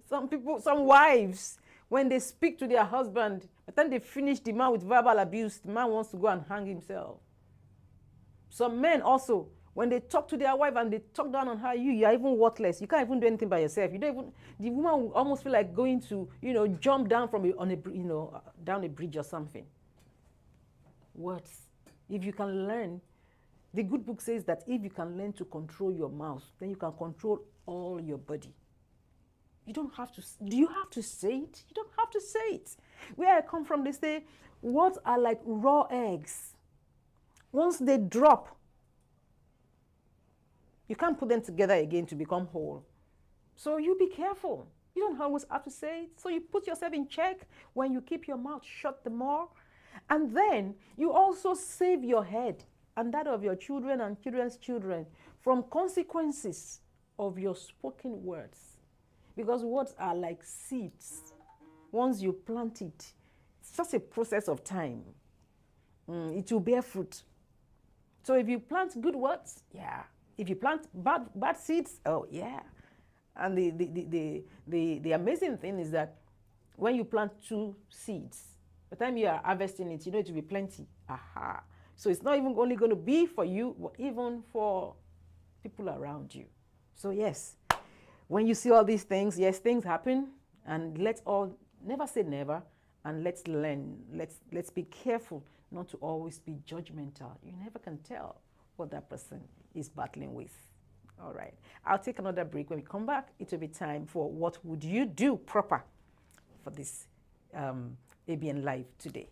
some wives, when they speak to their husband, by the time they finish the man with verbal abuse, the man wants to go and hang himself. Some men also, when they talk to their wife and they talk down on her, you are even worthless. You can't even do anything by yourself. You don't even. The woman will almost feel like going to, jump down from down a bridge or something. Words. If you can learn, the good book says that if you can learn to control your mouth, then you can control all your body. You don't have to. Do you have to say it? You don't have to say it. Where I come from, they say words are like raw eggs. Once they drop, you can't put them together again to become whole. So you be careful. You don't always have to say it. So you put yourself in check when you keep your mouth shut the more. And then you also save your head and that of your children and children's children from consequences of your spoken words. Because words are like seeds. Once you plant it, it's just a process of time. It will bear fruit. So if you plant good words, If you plant bad seeds, oh yeah. And the amazing thing is that when you plant 2 seeds, by the time you are harvesting it, it will be plenty. Aha. So it's not even only going to be for you, but even for people around you. So yes, when you see all these things, yes, things happen, and let's all never say never, and let's learn. Let's be careful not to always be judgmental. You never can tell what that person is battling with. All right. I'll take another break. When we come back, it will be time for what would you do proper for this ABN Live today.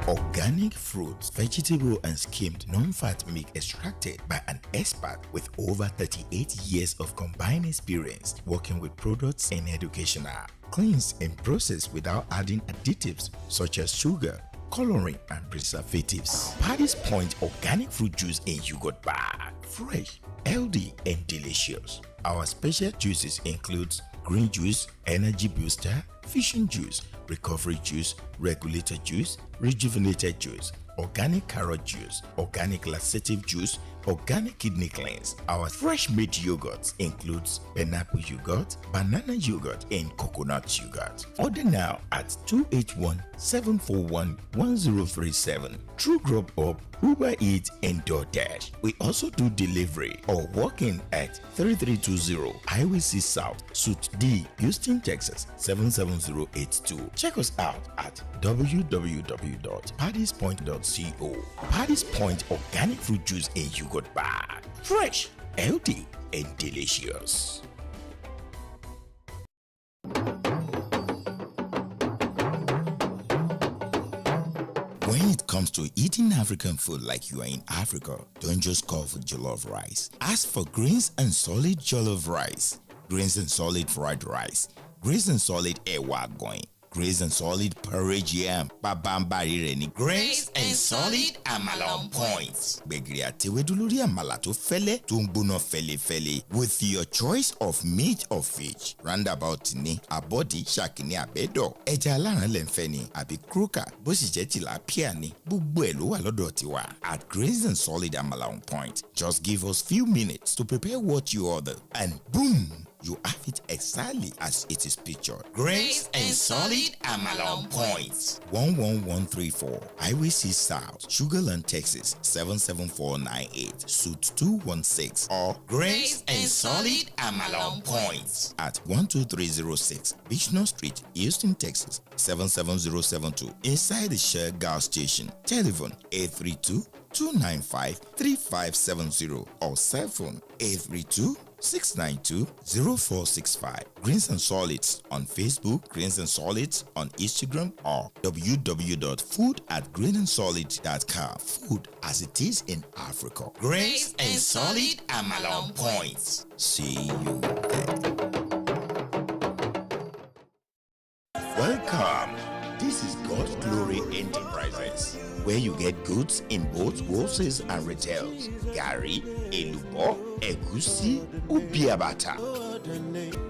Organic fruits, vegetable and skimmed non-fat milk extracted by an expert with over 38 years of combined experience working with products in educational. Cleansed and processed without adding additives such as sugar, coloring and preservatives. Paddy's Point organic fruit juice in yogurt bag. Fresh, healthy and delicious. Our special juices includes green juice, energy booster, fusion juice, recovery juice, regulator juice, rejuvenated juice, organic carrot juice, organic laxative juice, organic kidney cleanse. Our fresh made yogurt includes pineapple yogurt, banana yogurt and coconut yogurt. Order now at 281-741-1037 through Grub Up, Uber Eats and DoorDash. We also do delivery or walk-in at 3320 Highway 6 South, Suite D, Houston, Texas 77082. Check us out at www.paddyspoint.co. Paddy's Point organic fruit juice in yogurt bag. Fresh, healthy and delicious. When it comes to eating African food like you are in Africa, don't just call for jollof rice. Ask for greens and solid jollof rice, greens and solid fried rice, greens and solid ewa going, greens and solid porridge yam, babambari reni, greens and solid amala on point. Begri atewedu lórí àmàlà tó fẹ́lẹ́ tó ń gbóná fẹ́lẹ́fẹ́lẹ́ with your choice of meat or fish. Roundabout ni abọ́dí ṣàkíní àbẹ́dọ̀, ẹja aláràn lẹ́nfẹ́ ni àbí croaker bó sì jẹ́ tilapia ni, gbogbo ẹ̀ ló wà lọ́dọ̀ tiwa. At greens and solid amala on point, just give us few minutes to prepare what you order and boom, you have it exactly as it is pictured. Grace and solid amala on point. 11134 Highway 6 South, Sugarland, Texas 77498, Suite 216, or Grace and solid amala on point at 12306 Bichno Street, Houston, Texas 77072, inside the Shell gas station. Telephone 832-295-3570 or cell phone 832-692-0465. Greens and Solids on Facebook, Greens and Solids on Instagram, or www.food@greenandsolid.com. Food as it is in Africa. Greens and Solid amala on point. See you there. Welcome. This is God's Glory Enterprises, where you get goods in both wholesale and retails. Gari, elubo, egusi, ubiabata,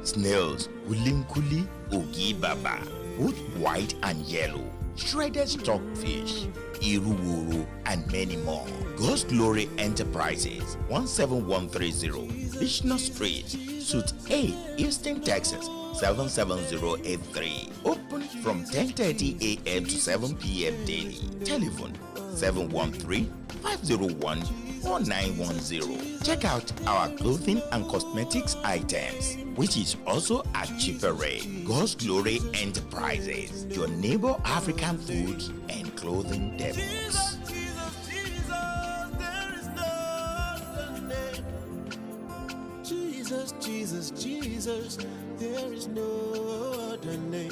snails, ulinkuli, ugi baba, both white and yellow, shredded stockfish, iruwuru, and many more. God's Glory Enterprises, 17130, Bichno Street, Suite A, Houston, Texas 77083. Open from 10:30 a.m. to 7 p.m. daily. Telephone 713-501-4910. Check out our clothing and cosmetics items, which is also at cheaper rate. God's Glory Enterprises, your neighbor African foods and clothing devils. Jesus, Jesus, Jesus, there is no other name.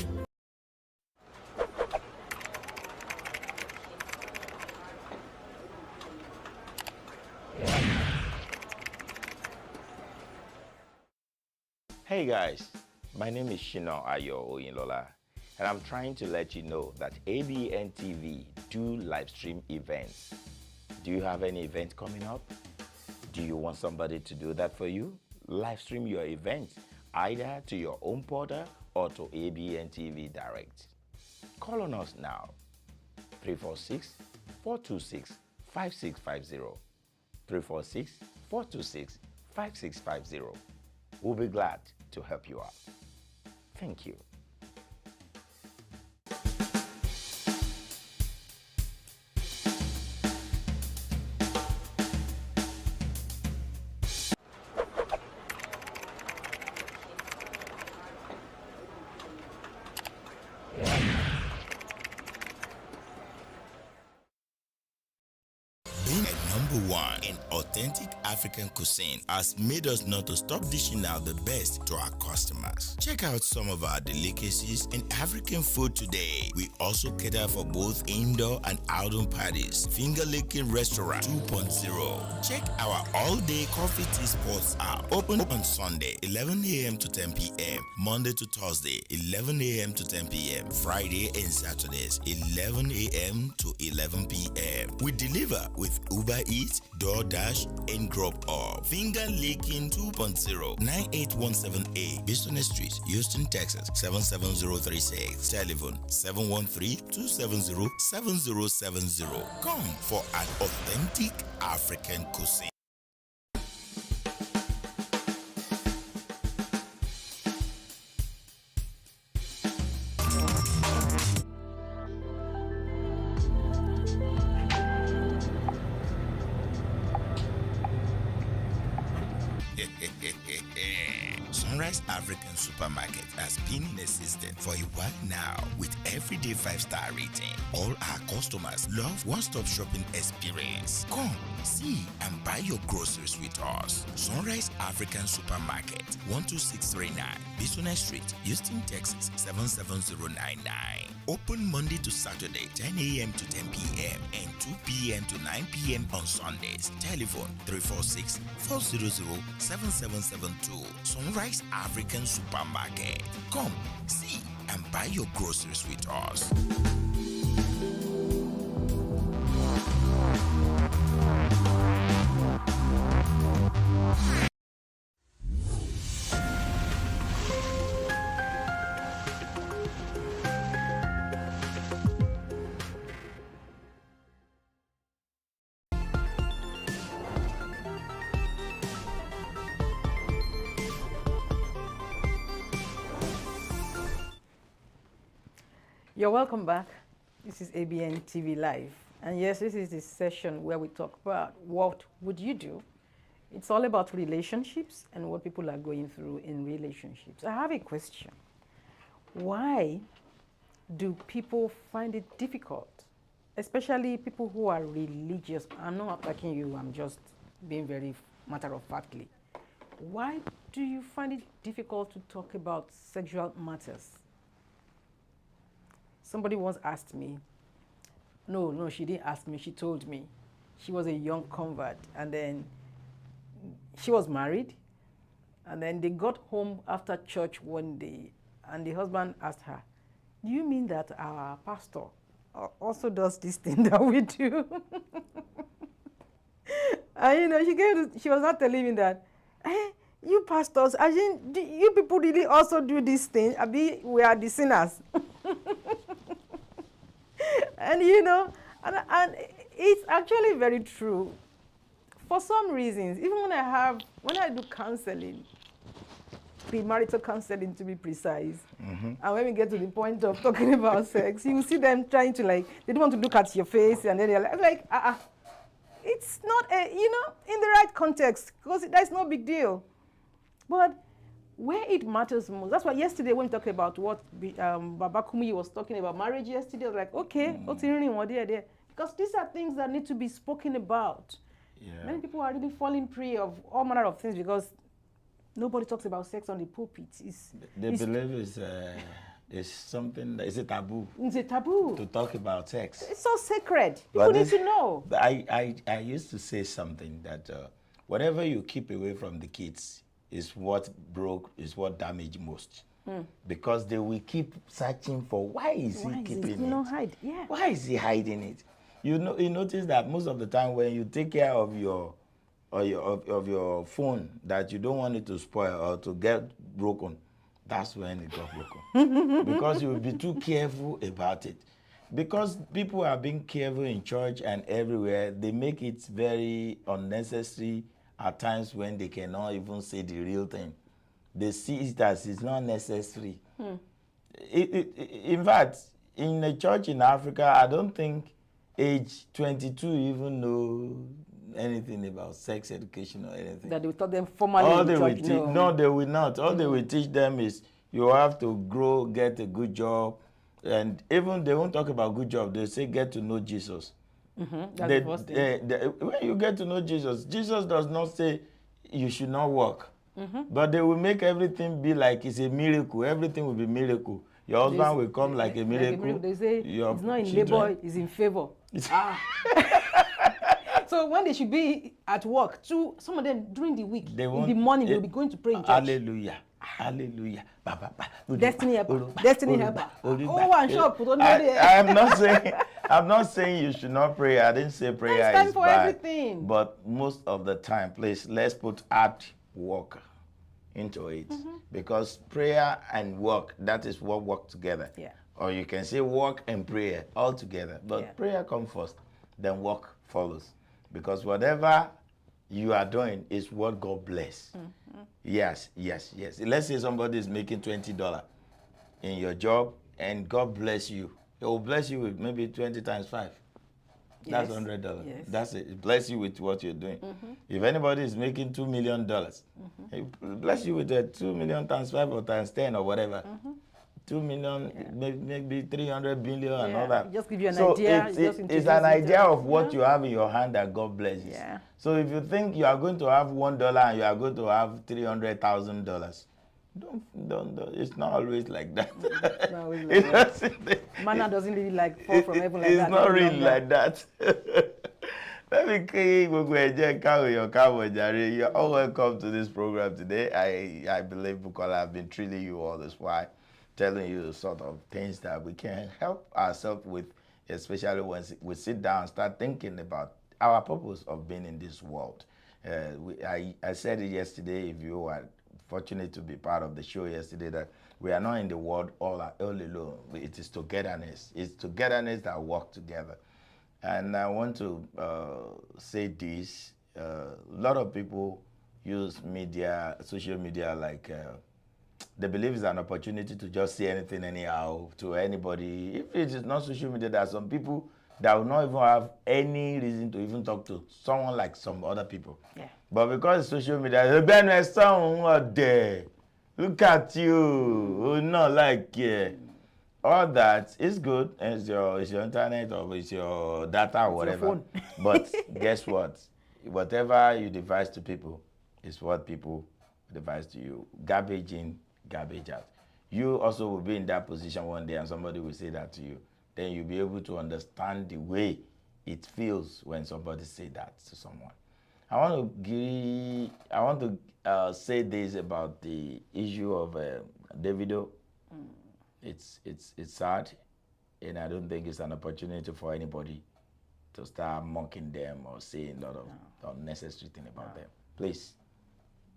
Hey guys, my name is SHINA OYINLOLA, and I'm trying to let you know that Abntv do live stream events. Do you have any event coming up? Do you want somebody to do that for you? Live stream your event either to your own portal or to Abntv Direct. Call on us now. 346-426-5650. 346-426-5650. We'll be glad to help you out. Thank you. Being a number one and authentic African cuisine has made us not to stop dishing out the best to our customers. Check out some of our delicacies and African food today. We also cater for both indoor and outdoor parties. Finger Licking Restaurant 2.0. Check our all-day coffee tea spots out. Open on Sunday, 11 a.m. to 10 p.m. Monday to Thursday, 11 a.m. to 10 p.m. Friday and Saturdays, 11 a.m. to 11 p.m. We deliver with Uber Eats, DoorDash, and Drop Off. Finger Licking 2.0, 9817A, Business Street, Houston, Texas, 77036. Telephone 713-270-7070. Come for an authentic African cuisine. Sunrise African Supermarket has been in existence for a while now with everyday 5-star rating. All our customers love one-stop shopping experience. Come, see and buy your groceries with us. Sunrise African Supermarket, 12639 Business Street, Houston, Texas, 77099. Open Monday to Saturday, 10 a.m. to 10 p.m. and 2 p.m. to 9 p.m. on Sundays. Telephone 346-400-7772. Sunrise African Supermarket. Come, see and buy your groceries with us. You're welcome back. This is Abntv Live. And yes, this is the session where we talk about what would you do. It's all about relationships and what people are going through in relationships. I have a question. Why do people find it difficult, especially people who are religious? I'm not attacking you, I'm just being very matter-of-factly. Why do you find it difficult to talk about sexual matters? Somebody once asked me, no, she didn't ask me, she told me. She was a young convert, and then she was married, and then they got home after church one day, and the husband asked her, do you mean that our pastor also does this thing that we do? And you know, she was not telling me that, hey, you pastors, you people really also do this thing? We are the sinners. And you know, and it's actually very true. For some reasons, even when I do counseling, premarital counseling to be precise, and when we get to the point of talking about sex, you see them trying to, like, they don't want to look at your face, and then they're like, it's not in the right context, because that's no big deal. But where it matters most, that's why yesterday when we talked about what Baba Kumi was talking about marriage yesterday, I was like, okay, because these are things that need to be spoken about. Yeah. Many people are really falling prey of all manner of things because nobody talks about sex on the pulpit. They believe it's something, it's a taboo. It's a taboo. To talk about sex. It's so sacred. People need to know. I used to say something that whatever you keep away from the kids is what damaged most. Because they will keep searching for why is he keeping it? Hide. Yeah. Why is he hiding it? You notice that most of the time when you take care of your phone that you don't want it to spoil or to get broken, that's when it got broken. Because you will be too careful about it. Because people are being careful in church and everywhere, they make it very unnecessary at times when they cannot even say the real thing. They see it as it's not necessary. In fact, in a church in Africa, I don't think age 22 even know anything about sex education or anything. That they will tell them formally in church? No, they will not. All they will teach them is you have to grow, get a good job, and even they won't talk about good job. They say get to know Jesus. That's the first thing. When you get to know Jesus, Jesus does not say you should not work. But they will make everything be like it's a miracle. Everything will be miracle. Your husband will come like a miracle. They say it's not in labor, it's in favor. So when they should be at work, some of them during the week, in the morning, they'll be going to pray in church. Hallelujah. Hallelujah. Destiny helper. Destiny helper. Oh, I'm sure. I'm not saying you should not pray. I didn't say prayer There's time is for bad. everything. But most of the time, please, let's put hard work into it. Because prayer and work, that is what work together. Yeah. Or you can say work and prayer all together. But prayer comes first, then work follows. Because whatever you are doing is what God bless. Yes. Let's say somebody is making $20 in your job and God bless you. It will bless you with maybe 20 times 5. That's $100. Yes. That's it. It bless you with what you're doing. If anybody is making $2 million, it will bless you with 2 million times 5 or times 10 or whatever. 2 million, maybe 300 billion and all that. Just give you an idea. It's an idea of what you have in your hand that God blesses. Yeah. So if you think you are going to have $1 and you are going to have $300,000, don't. It's not always like that. It's not always like that. Manna doesn't really fall from heaven like that. It's not really like that. Let me You're all welcome to this program today. I believe because I've been treating you all this while, telling you the sort of things that we can help ourselves with, especially when we sit down and start thinking about our purpose of being in this world. I said it yesterday, if you are fortunate to be part of the show yesterday, that we are not in the world all alone. It is togetherness. It's togetherness that work together. And I want to say this. A lot of people use media, social media, like they believe it's an opportunity to just say anything anyhow to anybody. If it is not social media, there are some people that will not even have any reason to even talk to someone like some other people. Yeah. But because it's social media, look at you, not like all that is good. It's your internet or it's your data or whatever. But guess what? Whatever you devise to people is what people devise to you. Garbage in, garbage out. You also will be in that position one day and somebody will say that to you. Then you'll be able to understand the way it feels when somebody say that to someone. I want to say this about the issue of Davido. It's sad, and I don't think it's an opportunity for anybody to start mocking them or saying a lot of unnecessary things about them. Please,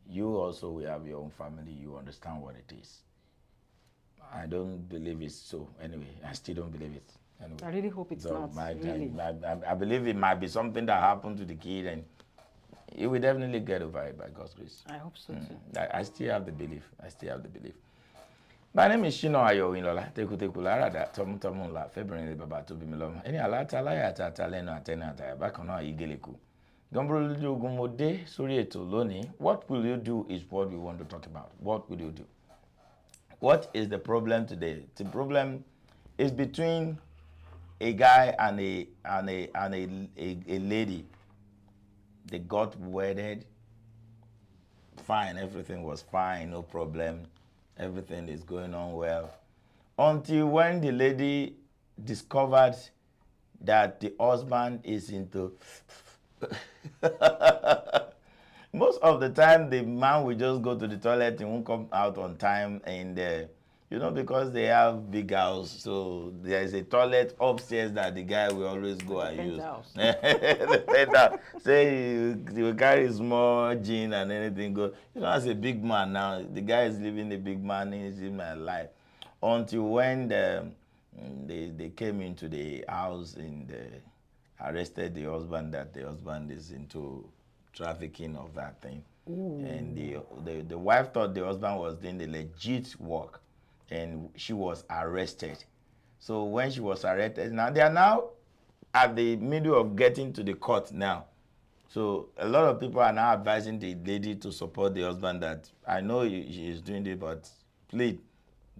you also will have your own family. You understand what it is. I don't believe it's so. Anyway, I still don't believe it. Anyway, I really hope it's not. Really. I believe it might be something that happened to the kid, and he will definitely get over it by God's grace. I hope so too. I still have the belief. My name is SHINA OYINLOLA. Tekutekulada Tomutomunla February Baba to be Milom. Any alata layata taleno atenata back on our igeleku. Gombrolo Gumode Surieto Loni. What will you do is what we want to talk about. What will you do? What is the problem today? The problem is between a guy and a lady. They got wedded. Fine, everything was fine, no problem. Everything is going on well. Until when the lady discovered that the husband is into... Most of the time, the man will just go to the toilet and won't come out on time. And, because they have big house, so there is a toilet upstairs that the guy will always go and use. The penthouse. Say he will carry small jean and anything go. As a big man now, the guy is living a big man in my life. Until when they came into the house and arrested the husband, that the husband is into trafficking of that thing. Ooh. And the wife thought the husband was doing the legit work, and she was arrested. So when she was arrested, now they are now at the middle of getting to the court now. So a lot of people are now advising the lady to support the husband, that I know she is doing it, but plead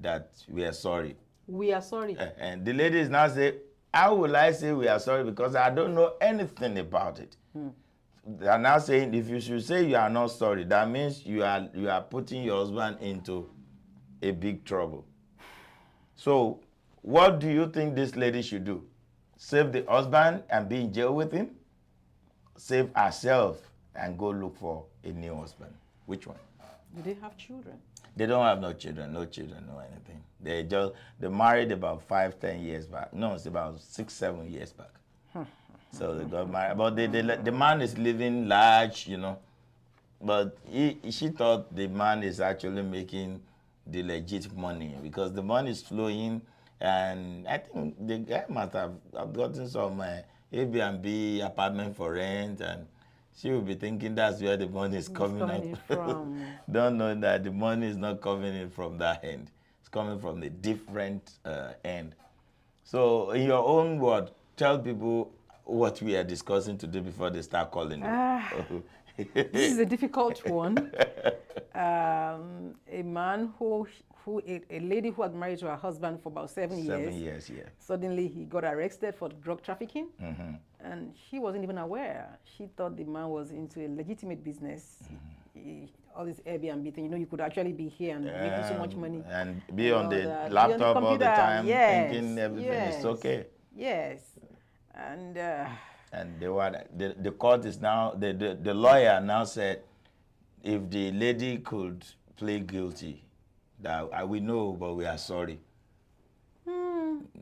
that we are sorry. We are sorry. And the lady is now saying, How will I say we are sorry? Because I don't know anything about it. They are now saying if you should say you are not sorry, that means you are putting your husband into a big trouble. So what do you think this lady should do? Save the husband and be in jail with him? Save herself and go look for a new husband? Which one? Do they have children? They don't have no children, no anything. They married about 5-10 years back. No, it's about 6-7 years back. So they got married. But the man is living large, you know. But she thought the man is actually making the legit money because the money is flowing, and I think the guy must have gotten some Airbnb apartment for rent, and she will be thinking that's where the money is coming from. Don't know that the money is not coming in from that end. It's coming from the different end. So in your own word, tell people what we are discussing today before they start calling you. This is a difficult one. A man a lady who had married to her husband for about 7 years. 7 years, yeah. Suddenly he got arrested for drug trafficking, and she wasn't even aware. She thought the man was into a legitimate business. All this Airbnb thing, you know, you could actually be here and making so much money. And be on the laptop all the time, thinking everything is okay. Yes. And the court is now, the lawyer now said, if the lady could plead guilty, that we know, but we are sorry.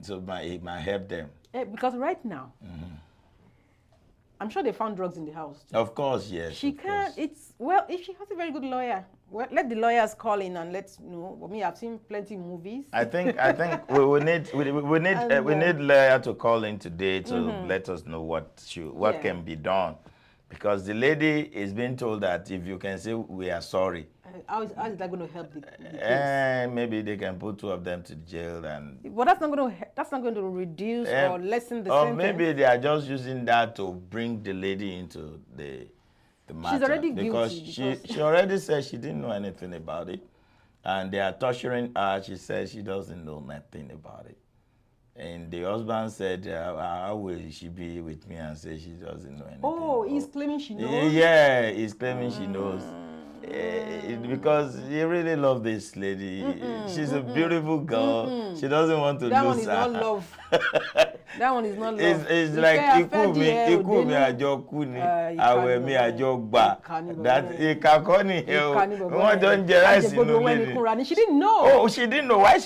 So it might help them. Because right now, I'm sure they found drugs in the house. Of course, yes. She can't. Well, if she has a very good lawyer, well, let the lawyers call in and let's know. I mean, I've seen plenty of movies. I think we need lawyer to call in today to let us know what can be done, because the lady is being told that if you can say we are sorry. How is that going to help the case? Maybe they can put 2 of them to jail, and. Well, that's not going to reduce or lessen the sentence. Or maybe they are just using that to bring the lady into the matter. She's already guilty because she already said she didn't know anything about it, and they are torturing her. She said she doesn't know nothing about it, and the husband said, "How will she be with me?" and say she doesn't know anything. Oh, he's claiming she knows. Yeah, he's claiming she knows. Because he really loves this lady. She's a beautiful girl. She doesn't want to lose her. That one is not love. That one is not love. It's like ikú mi àjọ kú ni, àwẹ̀ mi àjọ gbà. That ìkàkọ́ wọ́n jọ ń jẹ ráìsì nínú ilé. She didn't know. Oh, she didn't know. Why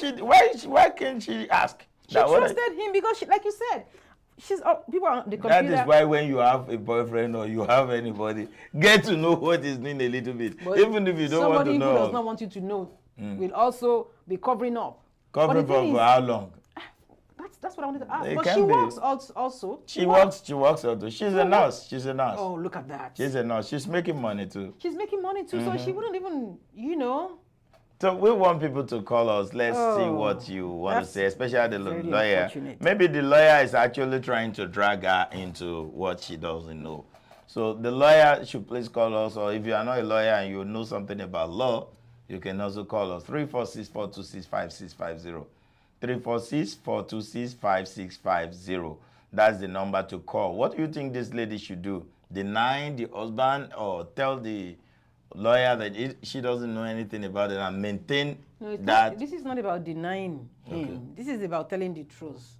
can't she ask? She trusted him because, like you said, people on the computer. That is why when you have a boyfriend or you have anybody, get to know what is doing a little bit. But even if you don't want to know. Somebody who does not want you to know will also be covering up. Covering up for how long? That's what I wanted to ask. But she works also. She works also. She's a nurse. She's a nurse. Oh, look at that. She's a nurse. She's making money too. She's making money too, so she wouldn't even, So we want people to call us. Let's see what you want to say, especially the lawyer. Maybe the lawyer is actually trying to drag her into what she doesn't know. So the lawyer should please call us, or if you are not a lawyer and you know something about law, you can also call us 346-426-5650. 346-426-5650. That's the number to call. What do you think this lady should do? Deny the husband or tell the lawyer that she doesn't know anything about it and maintain that? This is not about denying him. Okay. This is about telling the truth.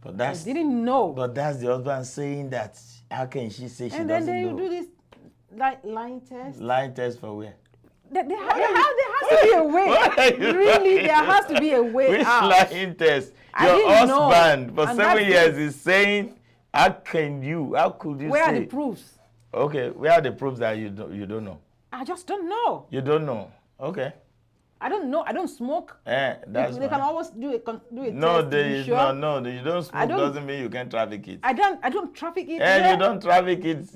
But I didn't know. But that's the husband saying that. How can she say she doesn't know? And then you do this lying test. Lying test for where? There has to be a way. Really, there has to be a way out. Which lying test? Your husband for 7 years is saying, how could you Where are the proofs? Okay, where are the proofs that you don't know? I just don't know. You don't know? Okay. I don't know. I don't smoke. They can always do a test. No, you don't smoke doesn't mean you can traffic it. I don't traffic it. You don't traffic it.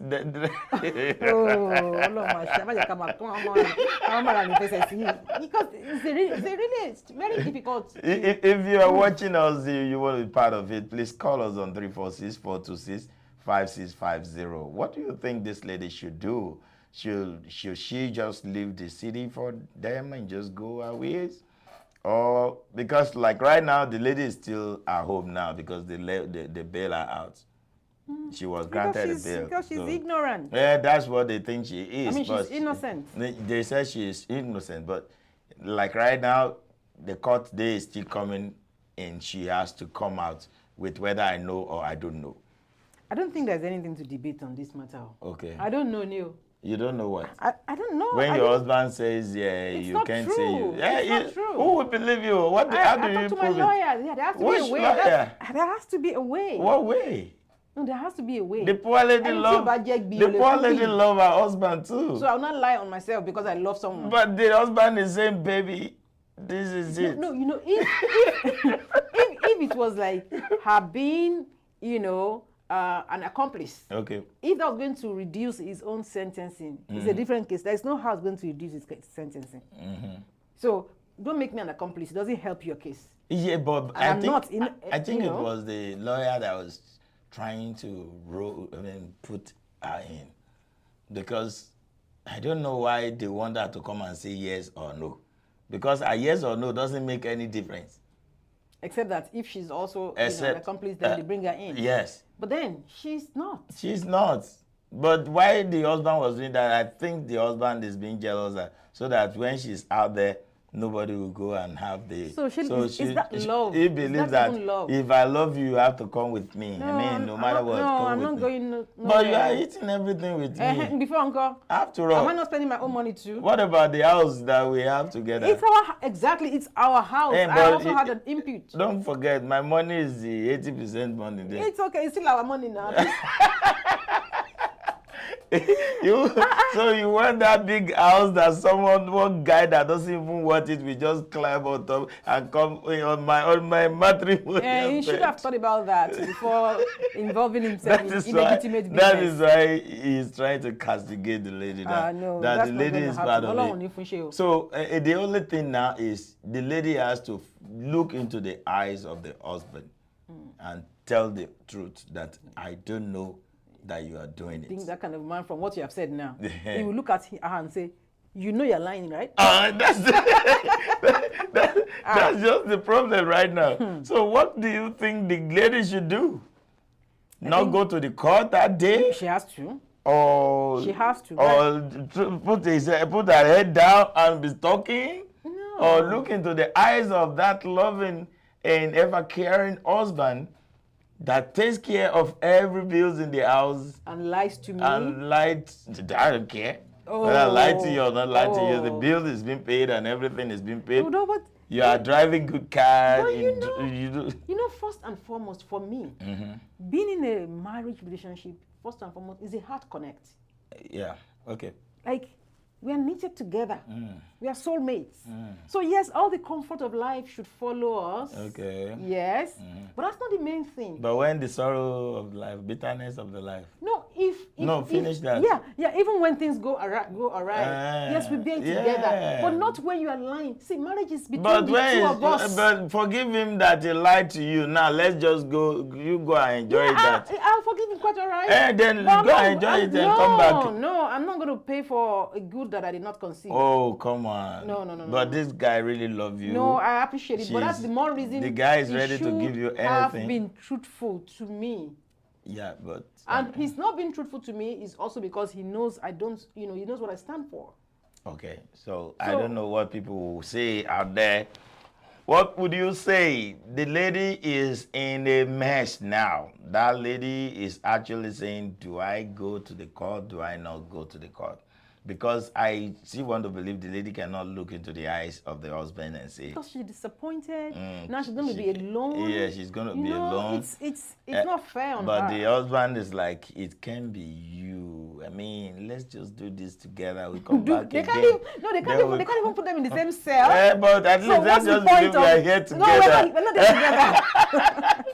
Because it's very difficult. If you are watching us, you want to be part of it, please call us on 346-426-5650. What do you think this lady should do? Should she just leave the city for them and just go her ways? Or because like right now, the lady is still at home now because they bail her out. She was granted a bail. Because she's ignorant. Yeah, that's what they think she is. I mean, she's innocent. They said she is innocent, but like right now, the court day is still coming and she has to come out with whether I know or I don't know. I don't think there's anything to debate on this matter. Okay. I don't know, Neil. You don't know what? I don't know. When your husband says, yeah, you can't say you. Yeah, it's not true. Who would believe you? What? How do you prove it? I talked to my lawyer. Yeah, there has to be a way. There has to be a way. What way? No, there has to be a way. The poor lady love her husband too. So I'll not lie on myself because I love someone. But the husband is saying, baby, this is it. No, if it was like her being, an accomplice. Okay. If that was going to reduce his own sentencing, it's a different case. There's no how it's going to reduce his sentencing. So don't make me an accomplice. It doesn't help your case. Yeah, but I think it was the lawyer that was trying to put her in, because I don't know why they want her to come and say yes or no, because a yes or no doesn't make any difference. Except that if she's also an accomplice, then they bring her in. Yes. But then she's not. She's not. But why the husband was doing that, I think the husband is being jealous so that when she's out there, nobody will go and have the... So is that love? He believes that if I love you, you have to come with me. No matter what, I'm not going... But you are eating everything with me. Before, Uncle. After all... Am I not spending my own money too? What about the house that we have together? It's our house. I also had an input. Don't forget, my money is the 80% money there. It's okay. It's still our money now. So you want that big house that one guy that doesn't even want it, we just climb on top and come on my matrimonial Yeah, he should have thought about that before involving himself in illegitimate business. That is why he's trying to castigate the lady. No, that that's the lady is part of it. So the only thing now is the lady has to look into the eyes of the husband and tell the truth that I don't know that you are doing it. I think that kind of man, from what you have said now, he will look at her and say, you know you're lying, right? That's just the problem right now. So what do you think the lady should do? Not go to the court that day? She has to. Or she has to. Or put her head down and be talking? No. Or look into the eyes of that loving and ever-caring husband that takes care of every bills in the house. And lies to me. And I don't care. Whether I lie to you or not lie to you, the bill is being paid and everything is being paid. No, but you are driving good cars. You know, first and foremost, for me, being in a marriage relationship, first and foremost, is a heart connect. Yeah, okay. Like, we are knitted together. We are soulmates. So yes, all the comfort of life should follow us. Okay. Yes, but that's not the main thing. But when the sorrow of life, bitterness of the life. No, finish that. Yeah. Even when things go awry, yes, we bear together. But not when you are lying. See, marriage is between the two of us. But forgive him that he lied to you. Now let's just go. You go and enjoy that. I'll forgive him quite alright. Then go and enjoy it and come back. No, I'm not going to pay for a good that I did not conceive. Oh, come on. No. But this guy really loves you. No, I appreciate it. But that's the more reason the guy is ready to give you anything. Have been truthful to me. Yeah, but... And he's not being truthful to me is also because he knows I don't, he knows what I stand for. Okay, so I don't know what people will say out there. What would you say? The lady is in a mess now. That lady is actually saying, do I go to the court? Do I not go to the court? Because I still want to believe the lady cannot look into the eyes of the husband and say... Because she's disappointed. Now she's going to be alone. Yeah, she's going to be alone. It's not fair on her. But the husband is like, it can be you. I mean, let's just do this together. We come back again. They can't even put them in the same cell. But at least let's just believe we are here together. No, we're not there together.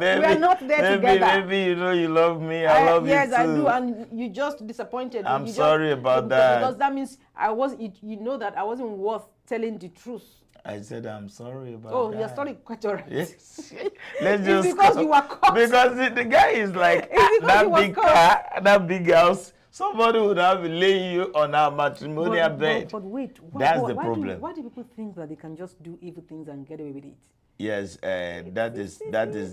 We are not there together. Maybe you love me. I love you too. Yes, I do. And you just disappointed. I'm sorry about that. Because that means that I wasn't worth telling the truth. I said I'm sorry about that. Oh, you're sorry, quite all right. Yes. Let's just because you were caught. Because the guy is like that big car, that big house, Somebody would have been laying you on our matrimonial bed. But wait, that's the problem. Why do people think that they can just do evil things and get away with it? Yes, that is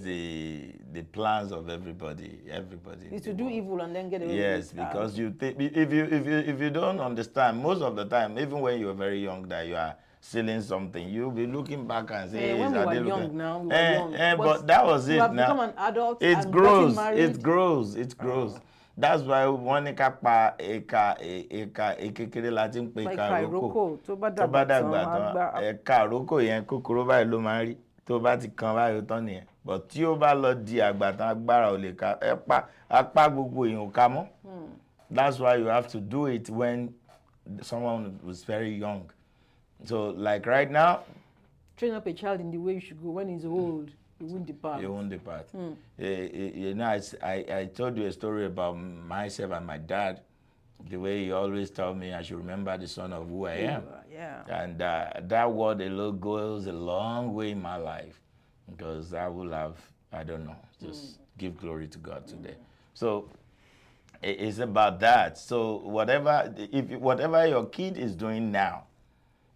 the plans of everybody. Everybody is to do evil and then get away with it. Yes, because you think if you don't understand, most of the time, even when you're very young, that you are stealing something, you'll be looking back and say, when we were young now, we were young. But that was it. You have now become an adult. It grows. It grows. It grows. That's why one pa ekekere Latin pe karoko. To ba dagba tán karoko yẹn kúkúrú báyìí ló máa rí. Tó bá ti kan báyìí tán nìyẹn. But tí ó bá lọ di àgbà tán agbára ò lè ká apá gbogbo èèyàn ká mọ́. That's why you have to do it when someone was very young. So like right now, train up a child in the way you should go. When he's old, he won't depart. He won't depart. You know, I told you a story about myself and my dad. The way he always told me I should remember the son of who I am. Yeah. And that word alone goes a long way in my life, because I will have, I don't know, just give glory to God today. So it's about that. So whatever your kid is doing now,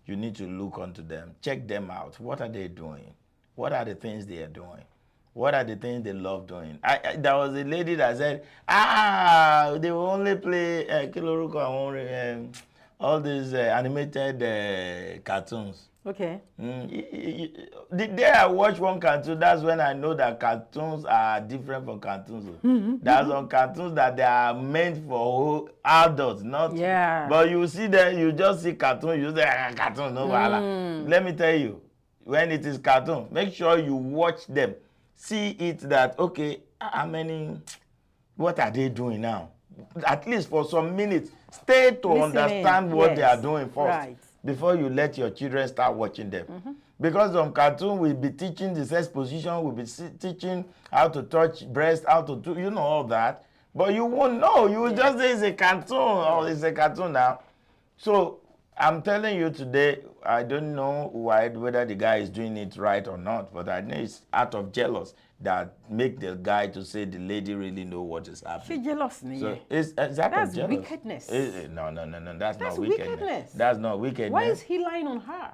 you need to look onto them, check them out. What are they doing? What are the things they are doing? What are the things they love doing? There was a lady that said, they will only play all these animated cartoons. Okay. The day I watch one cartoon, that's when I know that cartoons are different from cartoons. There's some cartoons that they are meant for adults, not. Yeah. But you see them, you just see cartoon, you say cartoon, no wahala. Let me tell you, when it is cartoon, make sure you watch them. See it that, okay, what are they doing now? At least for some minutes, stay to understand what they are doing first before you let your children start watching them. Because some cartoon will be teaching the sex position, will be teaching how to touch breast, how to do, you know, all that. But you won't know. You will just say it's a cartoon, or it's a cartoon now. So I'm telling you today, I don't know whether the guy is doing it right or not, but I know it's out of jealous that make the guy to say the lady really know what is happening. She's jealous, so it's out of jealous. That's wickedness. No. That's not wickedness. That's not wickedness. Why is he lying on her?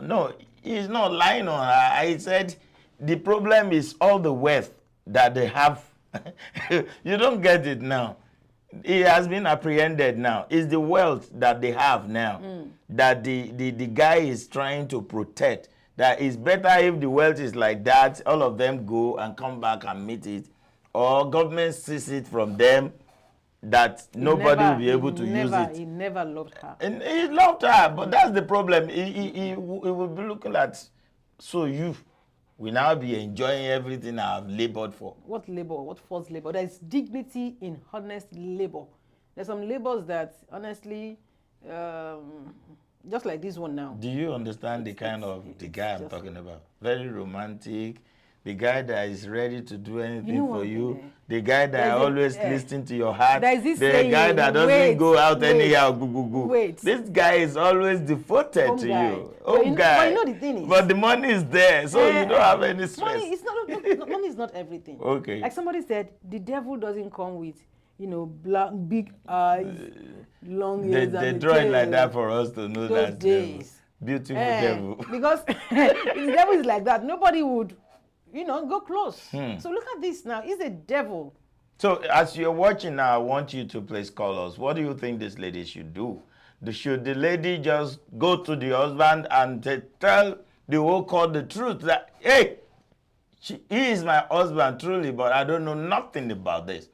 No, he's not lying on her. I said the problem is all the wealth that they have. You don't get it now. It has been apprehended now. It's the wealth that they have now that the guy is trying to protect. That it's better if the wealth is like that, all of them go and come back and meet it, or government sees it from them, that nobody will be able to use it. He never loved her. And he loved her, but that's the problem. He will be looking at, so you will now be enjoying everything I've labored for. What labor? What false labor? There's dignity in honest labor. There's some labors that, honestly, just like this one now. Do you understand the kind of the guy I'm talking about? Very romantic. The guy that is ready to do anything for you. The guy that always listens to your heart. The guy that doesn't go out anyhow. This guy is always devoted to you. But you know the thing is. But the money is there, so you don't have any stress. Money is not everything. Okay. Like somebody said, the devil doesn't come with, black, big eyes, long ears. They draw it like that for us to know that beautiful devil. Because if the devil is like that, nobody would, go close. So look at this now. He's a devil. So as you're watching now, I want you to please call us. What do you think this lady should do? Should the lady just go to the husband and tell the whole court the truth that, hey, he is my husband truly, but I don't know nothing about this.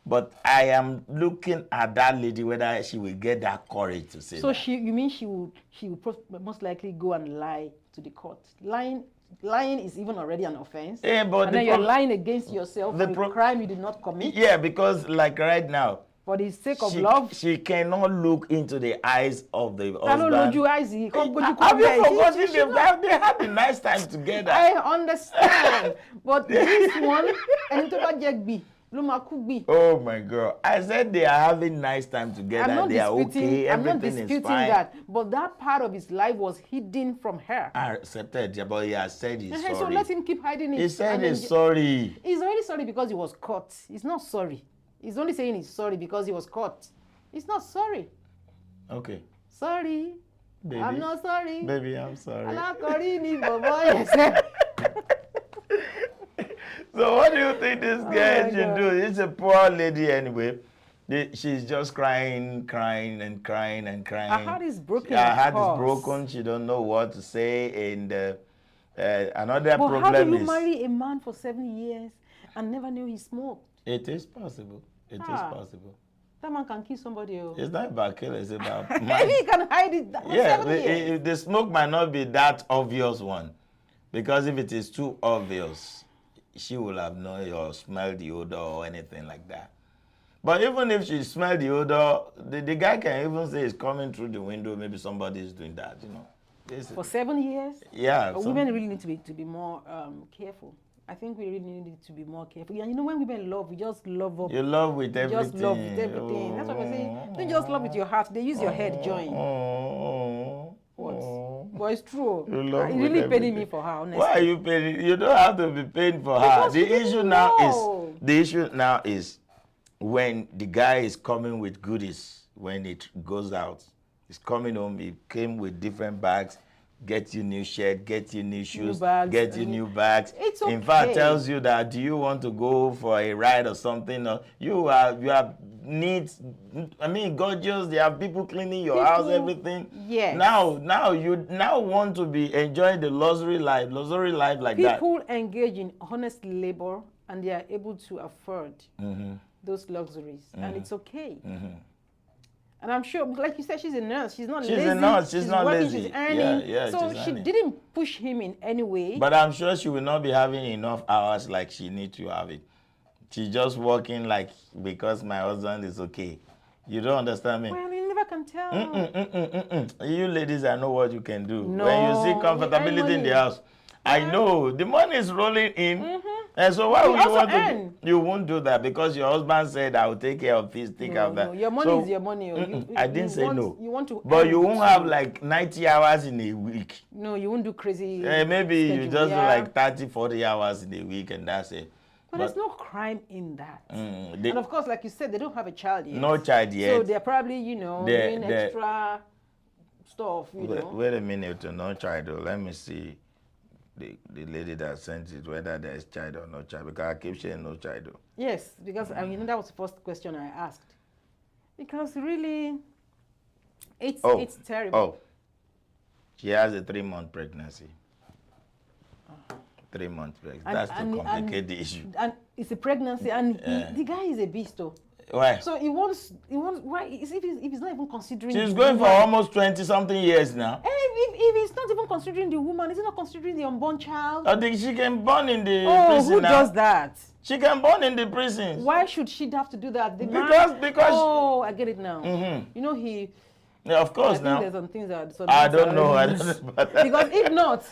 But I am looking at that lady whether she will get that courage to say that. So you mean she will most likely go and lie to the court? Lying is even already an offense. Yeah, but and then you're lying against yourself for a crime you did not commit. Yeah, because like right now, for the sake of love, she cannot look into the eyes of the husband. Have you forgotten they had a nice time together? I understand, but this one, oh my God! I said they are having nice time together. They are okay. I'm not disputing is fine. That, but that part of his life was hidden from her. I accepted, but he has said he's sorry. So let him keep hiding it. He said he's sorry. He's already sorry because he was caught. He's not sorry. He's only saying he's sorry because he was caught. He's not sorry. Okay. Sorry. Baby. I'm not sorry. Baby, I'm sorry. So what do you think this guy should do? It's a poor lady anyway. She's just crying. Her heart is broken. Her heart is broken. She don't know what to say. And another problem is... how do you marry a man for 7 years and never knew he smoked? It is possible. It is possible. That man can kill somebody. It's not about killing. It's about... Maybe he can hide it. Yeah, the smoke might not be that obvious one. Because if it is too obvious, she will have known or smelled the odor or anything like that. But even if she smelled the odor, the guy can even say it's coming through the window. Maybe somebody is doing that, you know. For 7 years? Yeah. Women really need to be more careful. I think we really need to be more careful. And you know, when women love, we just love up. You love with everything. Just love with everything. That's what we're saying. Don't just love with your heart. They use your head join. What? But it's true. You're really paying me for her, honestly. Why are you paying? You don't have to be paying for her. The issue now is when the guy is coming with goodies, when it goes out, he's coming home, he came with different bags, get you new shirt, get you new shoes, get you new bags. It's okay. In fact, tells you that, do you want to go for a ride or something? Or you have needs, I mean, gorgeous. They have people cleaning your house, everything. Yes. Now you want to be enjoying the luxury life like that. People engage in honest labor and they are able to afford those luxuries, and it's okay. And I'm sure, like you said, she's a nurse. She's not lazy. She's a nurse. She's not working, lazy. She's earning. Yeah, so she didn't push him in any way. But I'm sure she will not be having enough hours like she needs to have it. She's just working like, because my husband is okay. You don't understand me? Well, you never can tell. You ladies, I know what you can do. No, when you see comfortability in the house, I know the money is rolling in. And so why would you want to? You won't do that because your husband said, "I will take care of this, take care of that." No. Your money is your money. I didn't say no. You want to, but you won't have like 90 hours in a week. No, you won't do crazy. Maybe you just do like 30, 40 hours in a week, and that's it. But there's no crime in that. And of course, like you said, they don't have a child yet. No child yet. So they're probably, doing extra stuff. Wait a minute, no child. Let me see. The lady that sent it, whether there is child or no child, because I keep saying no child. Yes, because that was the first question I asked. Because really, it's terrible. Oh, she has a 3-month pregnancy. 3 months pregnancy. That's to complicate the issue. And it's a pregnancy, and the guy is a beast, though. Why? So he wants. Why? If he's not even considering. She's going for almost 20-something years now. If he's not even considering the woman, is he not considering the unborn child? I think she can born in the prison who now. does that? She can born in the prison. Why should she have to do that? Because. Oh, I get it now. You know he. Yeah, of course now. There's some things that. I don't know. Because if not,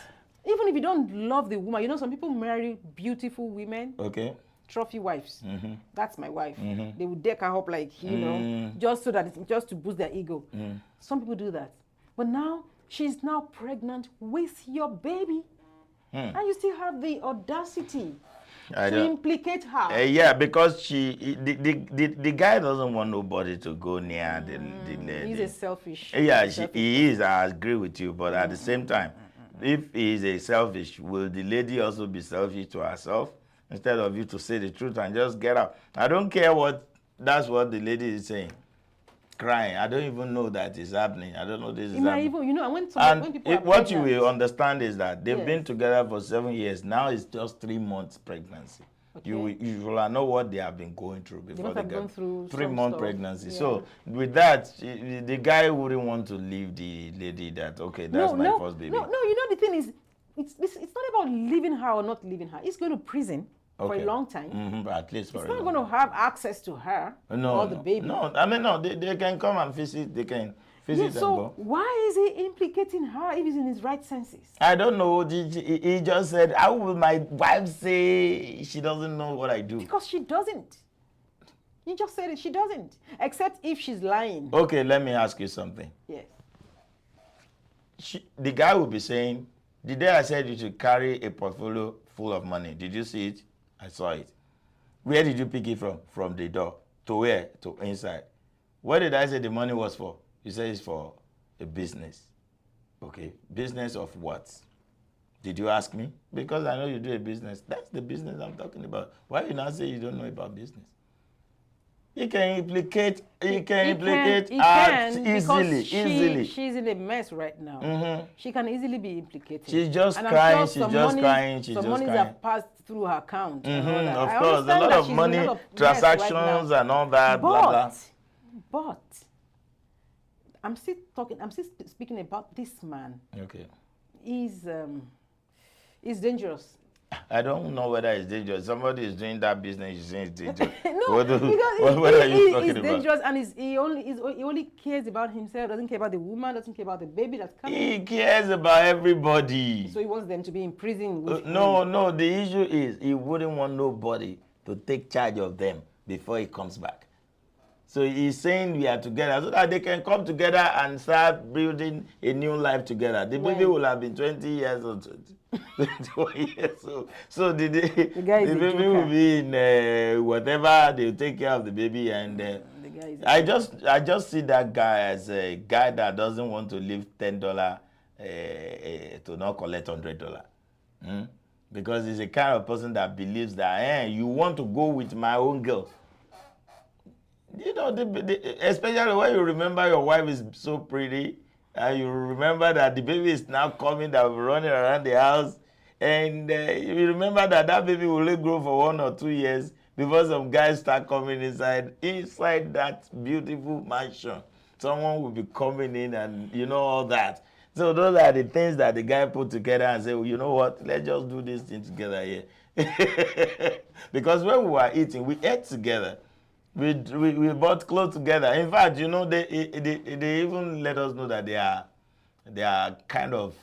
even if you don't love the woman, some people marry beautiful women. Okay. Trophy wives. That's my wife. They would deck her up like, just so that just to boost their ego. Some people do that. But now she's now pregnant with your baby. And you still have the audacity to implicate her. Yeah, because the guy doesn't want nobody to go near the lady. He's a selfish. Yeah, he is. I agree with you. But at the same time, if he is a selfish, will the lady also be selfish to herself? Instead of you to say the truth and just get out. I don't care that's what the lady is saying. Crying. I don't even know that is happening. I don't know this is happening. When people what you will understand is that they've been together for 7 years. Now it's just 3 months pregnancy. Okay. You will know what they have been going through before they got 3-month pregnancy. Yeah. So with that, the guy wouldn't want to leave the lady that, okay, that's my first baby. No, the thing is, it's not about leaving her or not leaving her. It's going to prison for a long time. But at least it's not going to have access to her or the baby. No, I mean, no, they can come and visit. They can visit and go. So why is he implicating her if he's in his right senses? I don't know. He just said, how will my wife say she doesn't know what I do? Because she doesn't. You just said it. She doesn't. Except if she's lying. Okay, let me ask you something. Yes. The guy will be saying, the day I said you should carry a portfolio full of money, did you see it? I saw it. Where did you pick it from? From the door. To where? To inside. What did I say the money was for? You said it's for a business. Okay, business of what? Did you ask me? Because I know you do a business. That's the business I'm talking about. Why you now say you don't know about business? You can implicate. You can implicate easily. She's in a mess right now. Mm-hmm. She can easily be implicated. She's just crying. She's just crying. Some monies have passed through her account. Mm-hmm. And all that. Of course, a lot of money, transactions, and all that. Blah blah. But I'm still speaking about this man. Okay. He's dangerous. I don't know whether it's dangerous. Somebody is doing that business, you're saying it's dangerous. No, what are you talking about? He's dangerous, and he only cares about himself, doesn't care about the woman, doesn't care about the baby that's coming. He cares about everybody. So he wants them to be in prison with No, the issue is he wouldn't want nobody to take charge of them before he comes back. So he's saying we are together so that they can come together and start building a new life together. The baby will have been 20 years or 21 years. So the baby will be in whatever, they'll take care of the baby. And I just see that guy as a guy that doesn't want to leave $10 to not collect $100. Because he's a kind of person that believes that you want to go with my own girl. You know, especially when you remember your wife is so pretty, and you remember that the baby is now coming, that will be running around the house, and you remember that baby will only grow for 1 or 2 years before some guys start coming inside that beautiful mansion. Someone will be coming in, and you know all that. So those are the things that the guy put together and say, well, you know what, let's just do this thing together here. Because when we were eating, we ate together. We bought clothes together. In fact, you know, they even let us know that they are kind of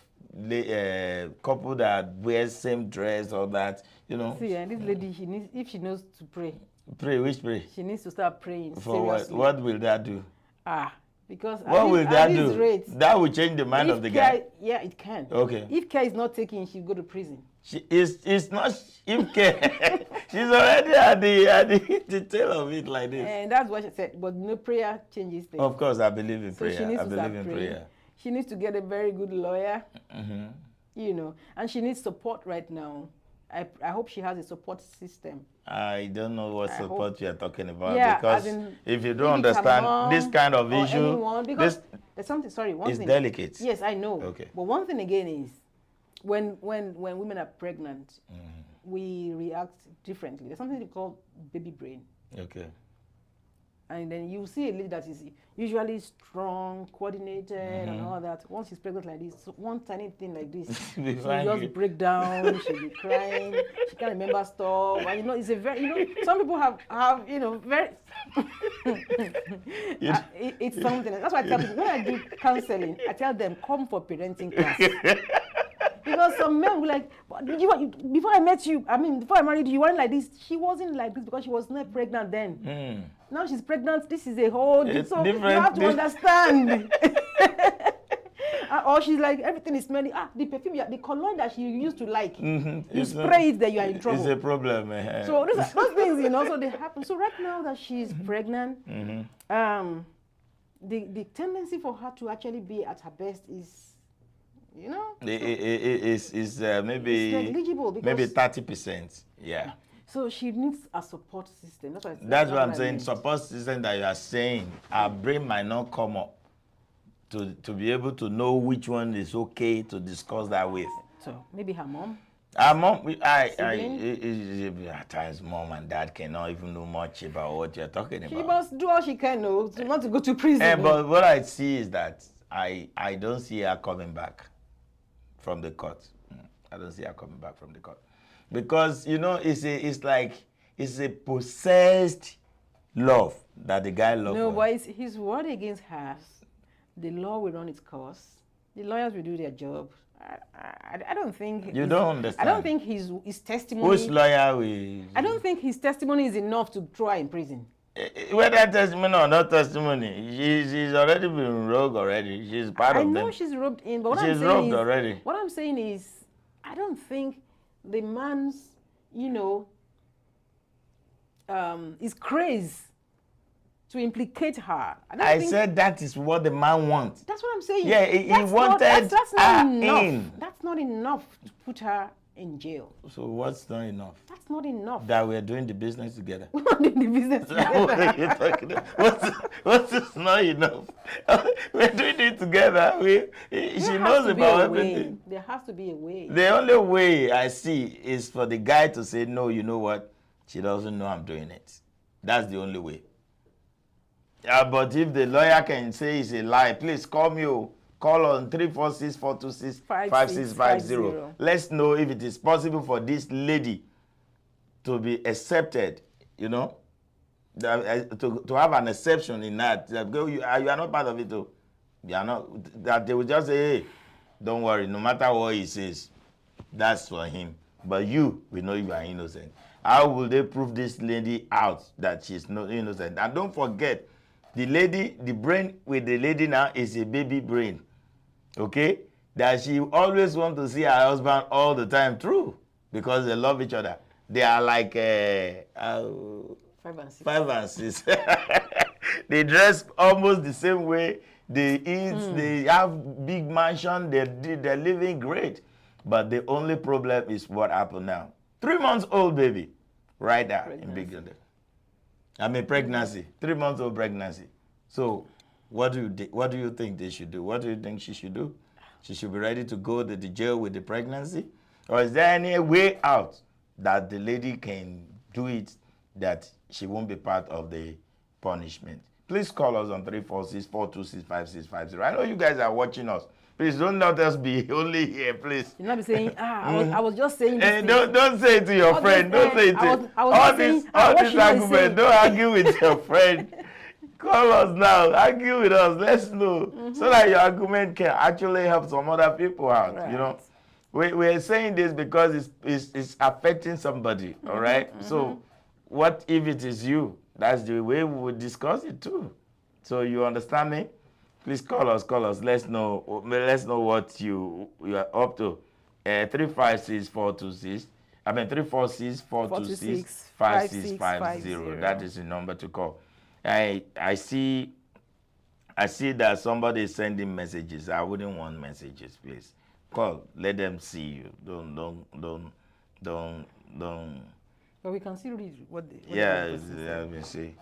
couple that wears same dress or that, you know. See, and this lady, if she knows to pray. Pray, which pray? She needs to start praying. For seriously. What will that do? Because what will that do? Rate, that will change the mind of the guy. Yeah, it can. Okay. If care is not taken, she'll go to prison. It's not if care. She's already at the tail of it like this. And that's what she said. But no prayer changes things. Of course, I believe in prayer. She needs I believe in prayer. She needs to get a very good lawyer. You know, and she needs support right now. I hope she has a support system. I don't know what support you are talking about, because if you don't understand this kind of issue, there's something. Sorry, one thing. It's delicate. Yes, I know. Okay. But one thing again is, when women are pregnant, we react differently. There's something called baby brain. Okay. And then you see a lady that is usually strong, coordinated, and all that. Once she's pregnant like this, one tiny thing like this, she just break down. She'll be crying. She can't remember stuff. And you know, it's a very, you know, some people have you know, very. It's something. That's why I tell people when I do counseling, I tell them come for parenting class. Because some men will like, before I met you, before I married you, you weren't like this. She wasn't like this because she was not pregnant then. Now she's pregnant. This is a whole so different. You have to understand. Or she's like, everything is smelling. The perfume, the cologne that she used to like, you spray it, that you are in trouble. It's a problem. So those things, you know, so they happen. So right now that she's pregnant, the tendency for her to actually be at her best is, you know, it's maybe negligible, maybe 30%. Yeah. So she needs a support system. That's what I'm saying. Support system that you are saying, our brain might not come up to be able to know which one is okay to discuss that with. So maybe her mom. Our mom, at times mom and dad cannot even know much about what you're talking about. She must do all she can, not to go to prison. But what I see is that I don't see her coming back from the court. I don't see her coming back from the court. Because, you know, it's a possessed love that the guy loves. No, but his word against hers. The law will run its course. The lawyers will do their job. I don't think... You don't understand. I don't think his testimony... Which lawyer will... I don't think his testimony is enough to throw her in prison. Whether testimony or not testimony, she's already been robbed already. She's part of them. I know she's robbed in, but she's robbed already. What I'm saying is, I don't think the man's, you know, is crazy to implicate her. I said that is what the man wants. That's what I'm saying. Yeah, he wanted that's not her enough. in. That's not enough to put her in jail. So what's not enough? That's not enough. That we're doing the business together. We're not doing the business together. What are you talking about? What's this not enough? We're doing it together. She knows about everything. There has to be a way. The only way I see is for the guy to say, no, you know what? She doesn't know I'm doing it. That's the only way. But if the lawyer can say it's a lie, please call me. Call on 346-426-5650. Let's know if it is possible for this lady to be accepted, you know, to have an exception in that. You are not part of it, though. You are not. That they will just say, hey, don't worry, no matter what he says, that's for him. But you, we know you are innocent. How will they prove this lady out that she's not innocent? And don't forget, the lady, the brain with the lady now is a baby brain. Okay? That she always wants to see her husband all the time. True. Because they love each other. They are like 5 and 6. They dress almost the same way. They eat, they have big mansion, they're living great. But the only problem is what happened now. 3 months old baby. Right there in Big London. I mean pregnancy. 3 months old pregnancy. So what do you think they should do? What do you think she should do? She should be ready to go to the jail with the pregnancy? Or is there any way out that the lady can do it that she won't be part of the punishment? Please call us on 346-426-5650. I know you guys are watching us. Please don't let us be only here, please. You're not be saying, I was just saying this. Don't say it to your friend. Don't say it to all this argument. Don't argue with your friend. Call us now. Argue with us. Let's know. So that your argument can actually help some other people out. Right. You know, we're saying this because it's affecting somebody. All right. So what if it is you? That's the way we would discuss it too. So you understand me? Please call us. Let's know what you are up to. 356-426. I mean 346-426-5650. That is the number to call. I see that somebody is sending messages. I wouldn't want messages, please. Call. Let them see you. Don't. But we can still read what let me see.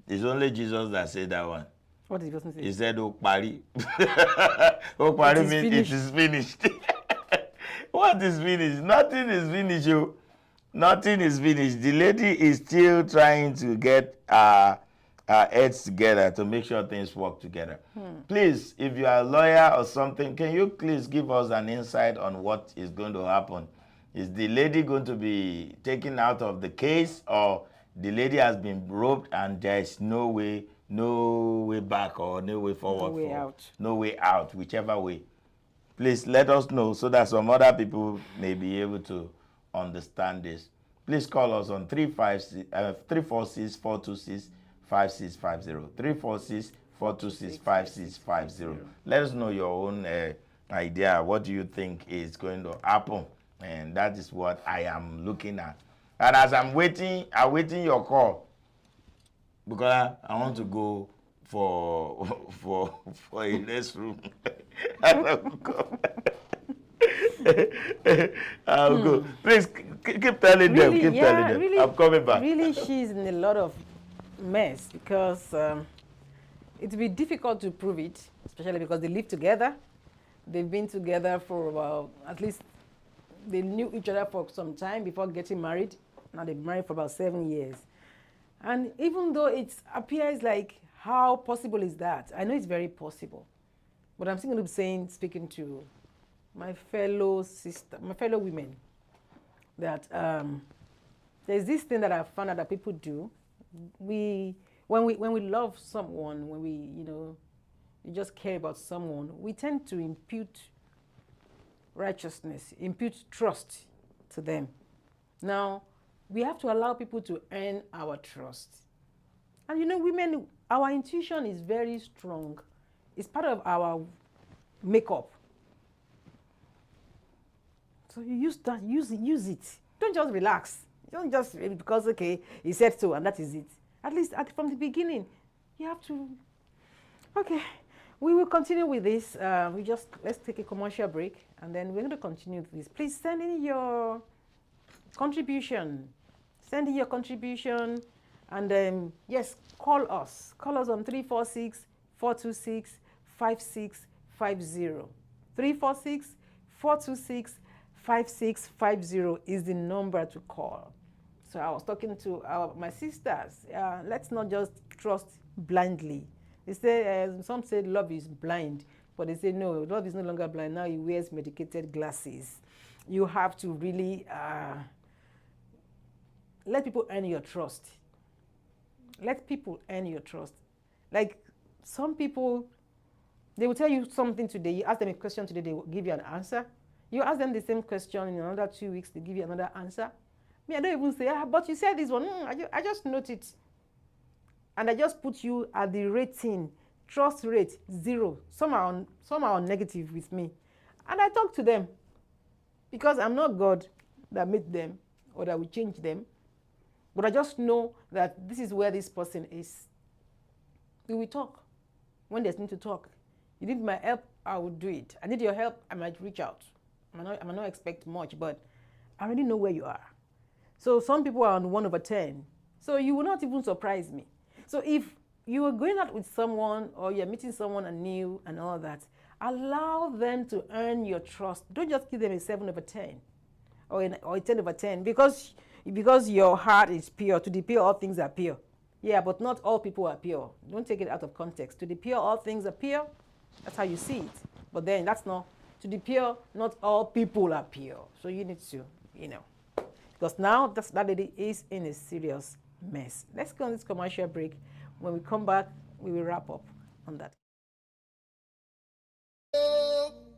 It's only Jesus that said that one. What did the person say? He said, Okpari. Okpari means it is finished. What is finished? Nothing is finished, yo. Nothing is finished. The lady is still trying to get our heads together to make sure things work together. Please, if you are a lawyer or something, can you please give us an insight on what is going to happen? Is the lady going to be taken out of the case, or the lady has been roped and there is no way back or no way forward? No way out, whichever way. Please let us know so that some other people may be able to understand this. Please call us on 346-426-5650. 346-426-5650. Let us know your own idea. What do you think is going to happen? And that is what I am looking at. And as I'm waiting your call, because I want to go for a restroom. I'll go. Please keep telling them. Keep telling them. Really, I'm coming back. Really, she's in a lot of mess because it will be difficult to prove it, especially because they live together. They've been together for about, at least they knew each other for some time before getting married. Now they've been married for about 7 years. And even though it appears like, how possible is that? I know it's very possible. But I'm still going to be speaking to my fellow women, that there's this thing that I've found out that people do. When we love someone, when we just care about someone, we tend to impute righteousness, impute trust to them. Now, we have to allow people to earn our trust. And women, our intuition is very strong. It's part of our makeup. So you use it. Don't just relax. Don't just because, okay, he said so and that is it. At least from the beginning, you have to. Okay, we will continue with this. Let's take a commercial break and then we're going to continue with this. Please send in your contribution. Send in your contribution and yes, call us. Call us on 346-426-5650. 346-426-5650 is the number to call. So I was talking to my sisters. Let's not just trust blindly. They say, some say love is blind, but they say no, love is no longer blind. Now he wears medicated glasses. You have to really let people earn your trust. Let people earn your trust. Like some people, they will tell you something today. You ask them a question today, they will give you an answer. You ask them the same question in another 2 weeks, they give you another answer. Me, I don't even say, but you said this one. I just note it. And I just put you at the rating, trust rate, 0. Some are on negative with me. And I talk to them because I'm not God that made them or that will change them. But I just know that this is where this person is. We will talk when there's need to talk. You need my help, I will do it. I need your help, I might reach out. I might not expect much, but I already know where you are. So some people are on 1/10. So you will not even surprise me. So if you are going out with someone or you're meeting someone anew and all that, allow them to earn your trust. Don't just give them a 7/10 or a 10/10 because your heart is pure. To the pure, all things are pure. Yeah, but not all people are pure. Don't take it out of context. To the pure, all things are pure. That's how you see it. But then that's not, to the pure, not all people are pure. So you need to, because now that lady is in a serious mess. Let's go on this commercial break. When we come back, we will wrap up on that.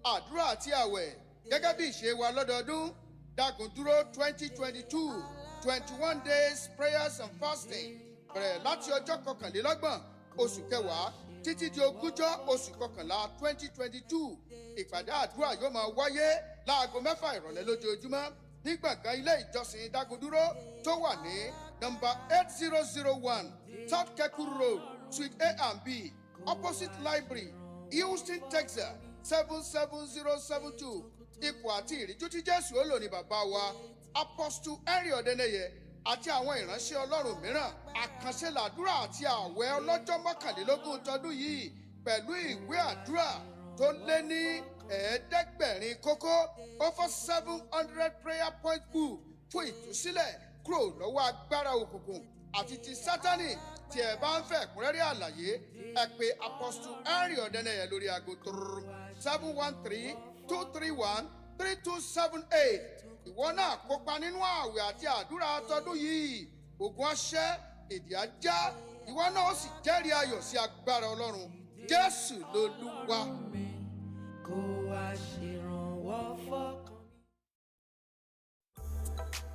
Àdúrà àti àwẹ̀ gẹ́gẹ́ bí ìṣe wa lọ́dọọdún Dagunduro 2022 21 days prayers and fasting bẹ̀rẹ̀ láti ọjọ́ 21 oṣù kẹwàá títí di 20 oṣù kọkànlá 2022. Ìpàdé àdúrà yóò máa wáyé láago 6 ìrọ̀lẹ́ lójoojúmọ́ ní gbọ̀ngàn ilé ìjọsìn Dagunduro tó wà ní number 8001 South Keku Road, Suite A and B, opposite Library, Houston, Texas 77072. Ipò àti ìríjú tí Jésù ó lò ní bàbá wa Apostle Henry Odeneye àti àwọn ìránṣẹ́ Ọlọ́run mìíràn. Àkànṣe làdúrà àti àwẹ̀ ọlọ́jọ́ 21 tọdún yìí pẹ̀lú ìwé àdúrà tó lé ní 500 kókó over 700 prayer point book fún ìtúsílẹ̀ kúrò lọ́wọ́ agbára òkùnkùn àti ti Sátánì. Tí ẹ bá ń fẹ́ ẹ̀kúnrẹ́rẹ́ àlàyé ẹ pè Apostle Henry Odeneye lórí aago 713-231-3278. Ìwọ náà kópa nínú àwẹ̀ àti àdúrà tọdún yìí. Ògùn aṣẹ́, èdè ajá, ìwọ náà ó sì jẹ́rìí ayọ̀ sí agbára Ọlọ́run. Jésù lolúwa. Kó wá ṣèrànwọ́ fọ́kàn.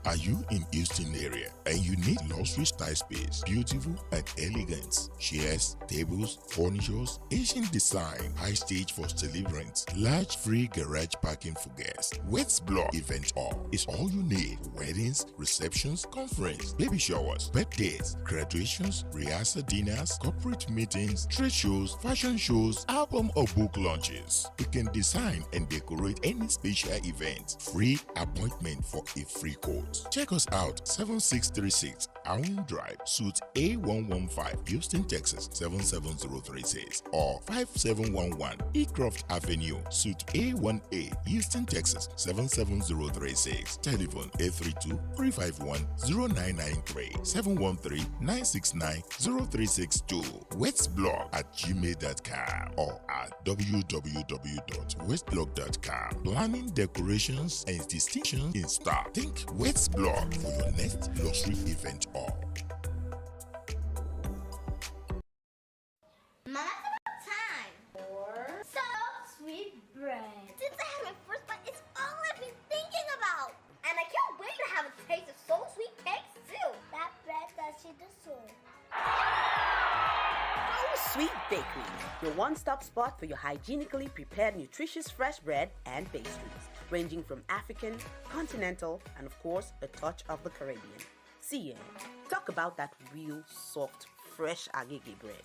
Are you in Houston area and you need luxury style space, beautiful and elegant? Chairs, tables, furnitures, Asian design, high stage for celebrants, large free garage parking for guests. Wets Block Event Hall is all you need. Weddings, receptions, conference, baby showers, birthdays, graduations, rehearsal dinners, corporate meetings, trade shows, fashion shows, album or book launches. We can design and decorate any special event. Free appointment for a free quote. Check us out, 7636 Allen Drive, Suite A115, Houston, Texas 77036, or 5711 Ecroft Avenue, Suite A1A, Houston, Texas 77036. Telephone 832-351-0993, 713-969-0362. wetsblog@gmail.com or at www.westblog.com. Planning, decorations, and distinctions in stock. Think Wets Blog for your next luxury event hall. Mama, it's about time for some sweet bread. Since I had my first bite, it's all I've been thinking about. And I can't wait to have a taste of so sweet cakes too. That bread that she deserves. So Sweet Bakery, your one-stop spot for your hygienically prepared, nutritious fresh bread and pastries, ranging from African, continental, and of course, a touch of the Caribbean. See, talk about that real soft, fresh agege bread,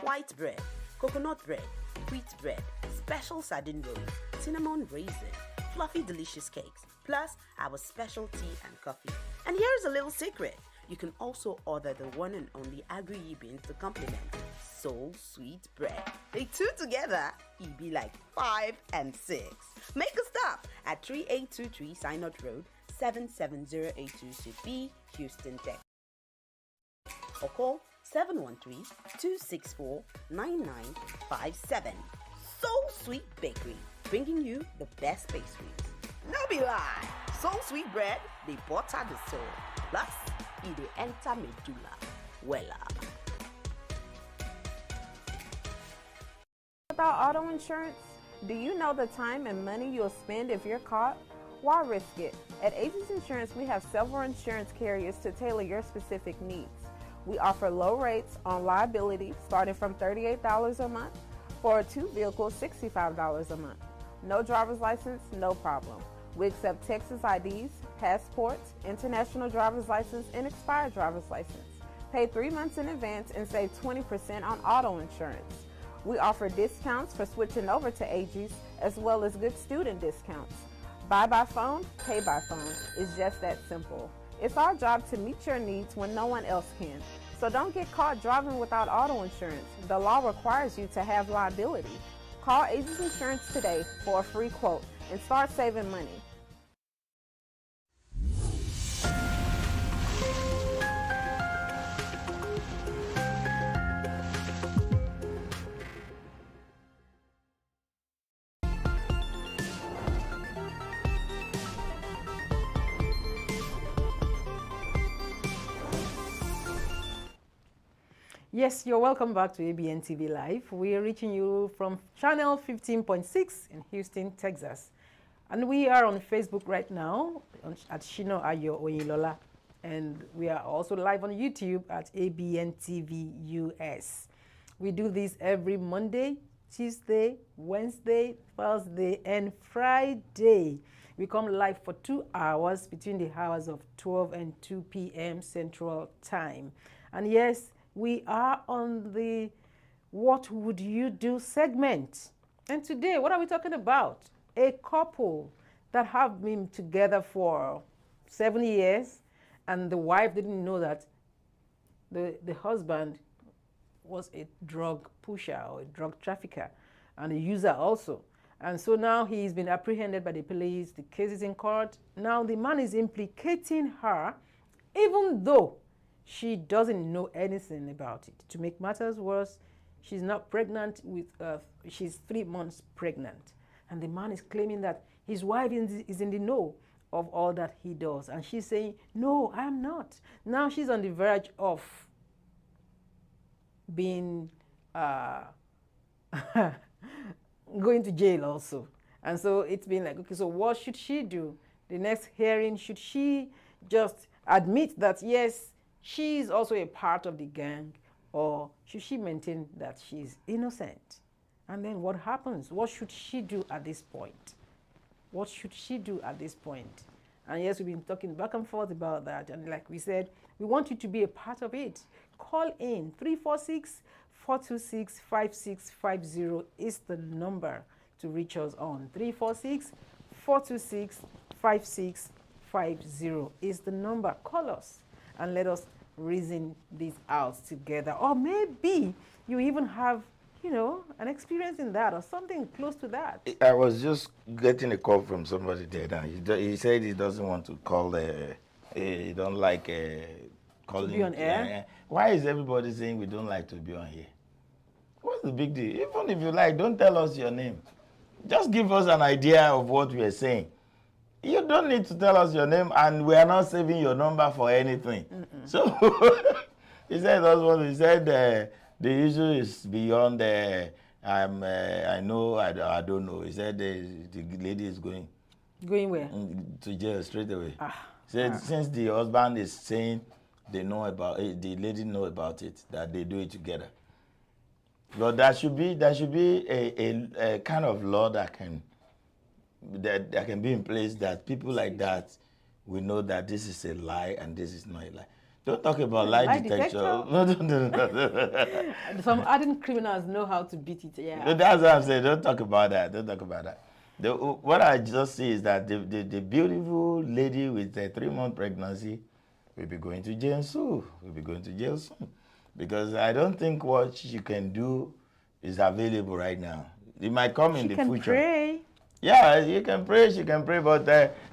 white bread, coconut bread, wheat bread, special sardine rolls, cinnamon raisin, fluffy delicious cakes, plus our special tea and coffee. And here's a little secret. You can also order the one and only agri beans to complement so sweet bread. They two together, it be like 5 and 6. Make a stop at 3823 Synod Road, 77082 Suite B, Houston, Texas. Or call 713-264-9957. Soul Sweet Bakery, bringing you the best pastries. No be lie, Soul Sweet bread, they butter the soul. Plus, it dey enter medulla. Wella. About auto insurance, do you know the time and money you'll spend if you're caught? Why risk it? At Aegis Insurance, we have several insurance carriers to tailor your specific needs. We offer low rates on liability starting from $38 a month. For a 2 vehicle, $65 a month. No driver's license, no problem. We accept Texas IDs, passports, international driver's license, and expired driver's license. Pay 3 months in advance and save 20% on auto insurance. We offer discounts for switching over to Aegis, as well as good student discounts. Buy by phone, pay by phone. It's just that simple. It's our job to meet your needs when no one else can. So don't get caught driving without auto insurance. The law requires you to have liability. Call Aegis Insurance today for a free quote and start saving money. Yes, you're welcome back to Abntv Live. We are reaching you from channel 15.6 in Houston, Texas. And we are on Facebook right now at SHINA OYINLOLA. And we are also live on YouTube at Abntv US. We do this every Monday, Tuesday, Wednesday, Thursday, and Friday. We come live for 2 hours between the hours of 12 and 2 p.m. Central Time. And yes, we are on the What Would You Do segment. And today, what are we talking about? A couple that have been together for 7 years, and the wife didn't know that the husband was a drug pusher or a drug trafficker and a user also. And so now he's been apprehended by the police. The case is in court. Now the man is implicating her, even though she doesn't know anything about it. To make matters worse, she's not pregnant with, she's 3 months pregnant. And the man is claiming that his wife is in the know of all that he does. And she's saying, no, I'm not. Now she's on the verge of being, going to jail also. And so it's been like, okay, so what should she do? The next hearing, should she just admit that, yes, she is also a part of the gang, or should she maintain that she's innocent? And then what happens? What should she do at this point? What should she do at this point? And yes, we've been talking back and forth about that. And like we said, we want you to be a part of it. Call in 346-426-5650 is the number to reach us on. 346-426-5650 is the number. Call us and let us reason this out together. Or maybe you even have, you know, an experience in that or something close to that. I was just getting a call from somebody there now. He said he doesn't want to call, he don't like calling. To be on air? Why is everybody saying we don't like to be on here? What's the big deal? Even if you like, don't tell us your name. Just give us an idea of what we are saying. You don't need to tell us your name, and we are not saving your number for anything. So he said, he said the issue is beyond. I know, I don't know. He said the lady is going. Going where? To jail straight away. He said since the husband is saying they know about it, the lady know about it, that they do it together. But there should be a kind of law that can be in place that people like that will know that this is a lie and this is not a lie. Don't talk about lie detection. No. Some hardened criminals know how to beat it. Yeah. That's what I'm saying. Don't talk about that. What I just see is that the beautiful lady with a 3-month pregnancy will be going to jail soon. Because I don't think what she can do is available right now. It might come in the future. She can pray. Yeah, she can pray, but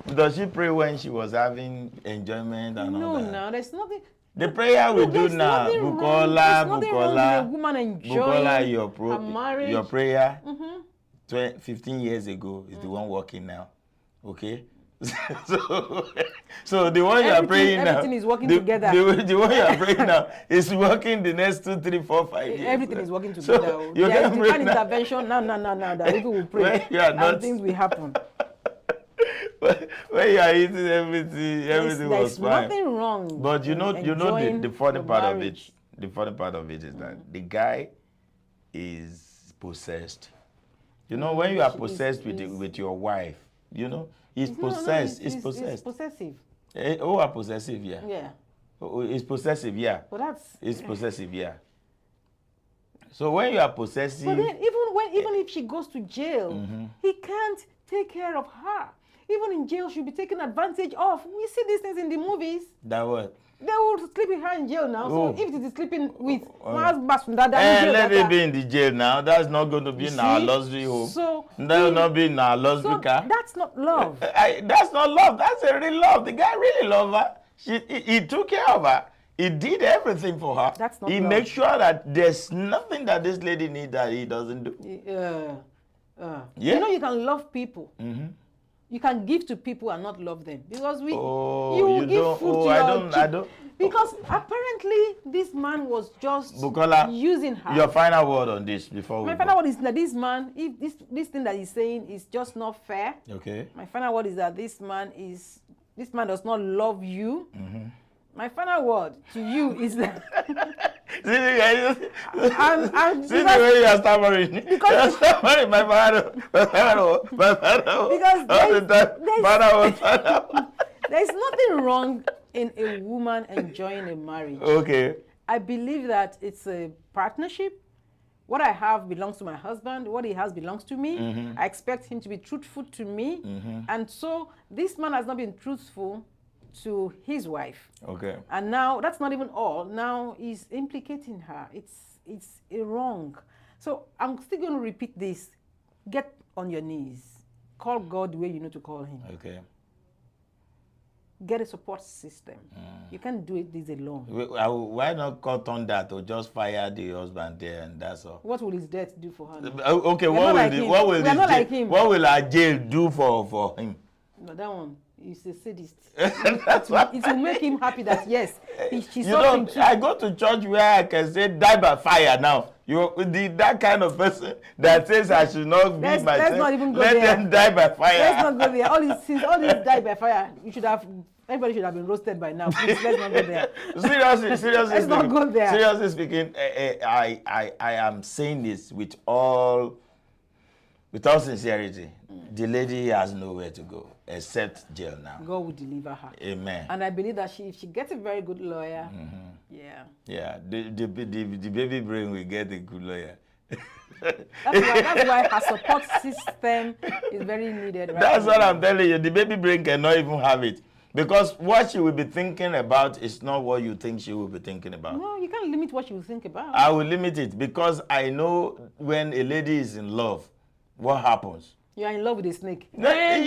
does she pray when she was having enjoyment and all that? No, there's nothing. The prayer we do now, Bukola, your prayer 15 years ago is the one working now, okay? So the one you are praying now, everything is working together. The one you are praying now is working the next 2, 3, 4, 5 years. Everything is working together. So you there is divine intervention. No. That people will pray and things will happen. When you are eating everything was fine. There's nothing wrong. But you know the funny part of it. The funny part of it is that the guy is possessed. You know, when you are possessed with your wife, you know, he's possessed. It's possessive. Are possessive, yeah. Yeah. It's possessive, yeah. But it's possessive, yeah. So when you are possessive. But then even if she goes to jail, he can't take care of her. Even in jail, she'll be taken advantage of. We see these things in the movies. That what? They will sleep with her in jail now. Oh. So if it is sleeping with let it be in the jail now. That's not going to be in our luxury home. So that will not be in our luxury car. That's not love. That's not love. That's a real love. The guy really loved her. He took care of her. He did everything for her. That's not he love. makes sure that there's nothing that this lady needs that he doesn't do. Yeah. You know, you can love people. You can give to people and not love them because you give food to I don't. Because apparently this man was just Bukola, using her. Your final word on this before my final word is that this man, if this thing that he's saying is just not fair. Okay. My final word is that this man does not love you. My final word to you is that see the way you are stammering. Because stammering, my father. Because there's nothing wrong in a woman enjoying a marriage. Okay. I believe that it's a partnership. What I have belongs to my husband. What he has belongs to me. I expect him to be truthful to me. And so this man has not been truthful to his wife. Okay. And now that's not even all. Now he's implicating her. It's a wrong. So I'm still going to repeat this. Get on your knees. Call God the way you know to call him. Okay. Get a support system. You can't do this alone. Why not cut on that or just fire the husband there and that's all? What will his death do for her? Okay, what will our jail do for him? No, that one. He's a sadist. That's what it will make him happy that yes, she's suffering too. I go to church where I can say die by fire now. That kind of person that says I should not be myself. Let's not even go let there. them die by fire. Let's not go there. All these die by fire. Everybody should have been roasted by now. Please, let's not go there. Seriously let's speaking, not go there. Seriously speaking, I am saying this with all sincerity. The lady has nowhere to go except jail now. God will deliver her. Amen. And I believe that if she gets a very good lawyer, the baby brain will get a good lawyer. That's why her support system is very needed. Right That's now. what I'm telling you. The baby brain cannot even have it. Because what she will be thinking about is not what you think she will be thinking about. No, you can't limit what she will think about. I will limit it because I know when a lady is in love, what happens? You are in love with a snake. Go there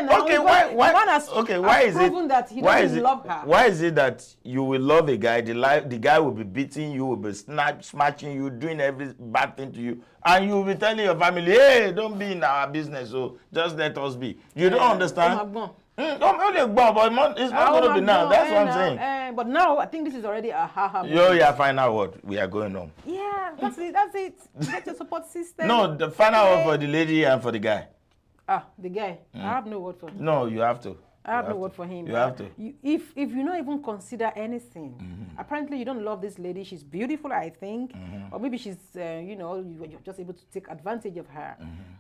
now. Okay, why is it that he doesn't love her? Why is it that you will love a guy, the guy will be beating you, will be smashing you, doing every bad thing to you, and you will be telling your family, hey, don't be in our business, so just let us be. You don't understand? It's not going to be now. That's what I'm saying. But now, I think this is already a ha-ha. Your final word. We are going on. Yeah, that's it. Get your support system. No, the final word for the lady and for the guy. The guy. I have no word for him. No, you have to. I have no word for him. You have to. If you not even consider anything, apparently you don't love this lady. She's beautiful, I think, or maybe she's, you're just able to take advantage of her.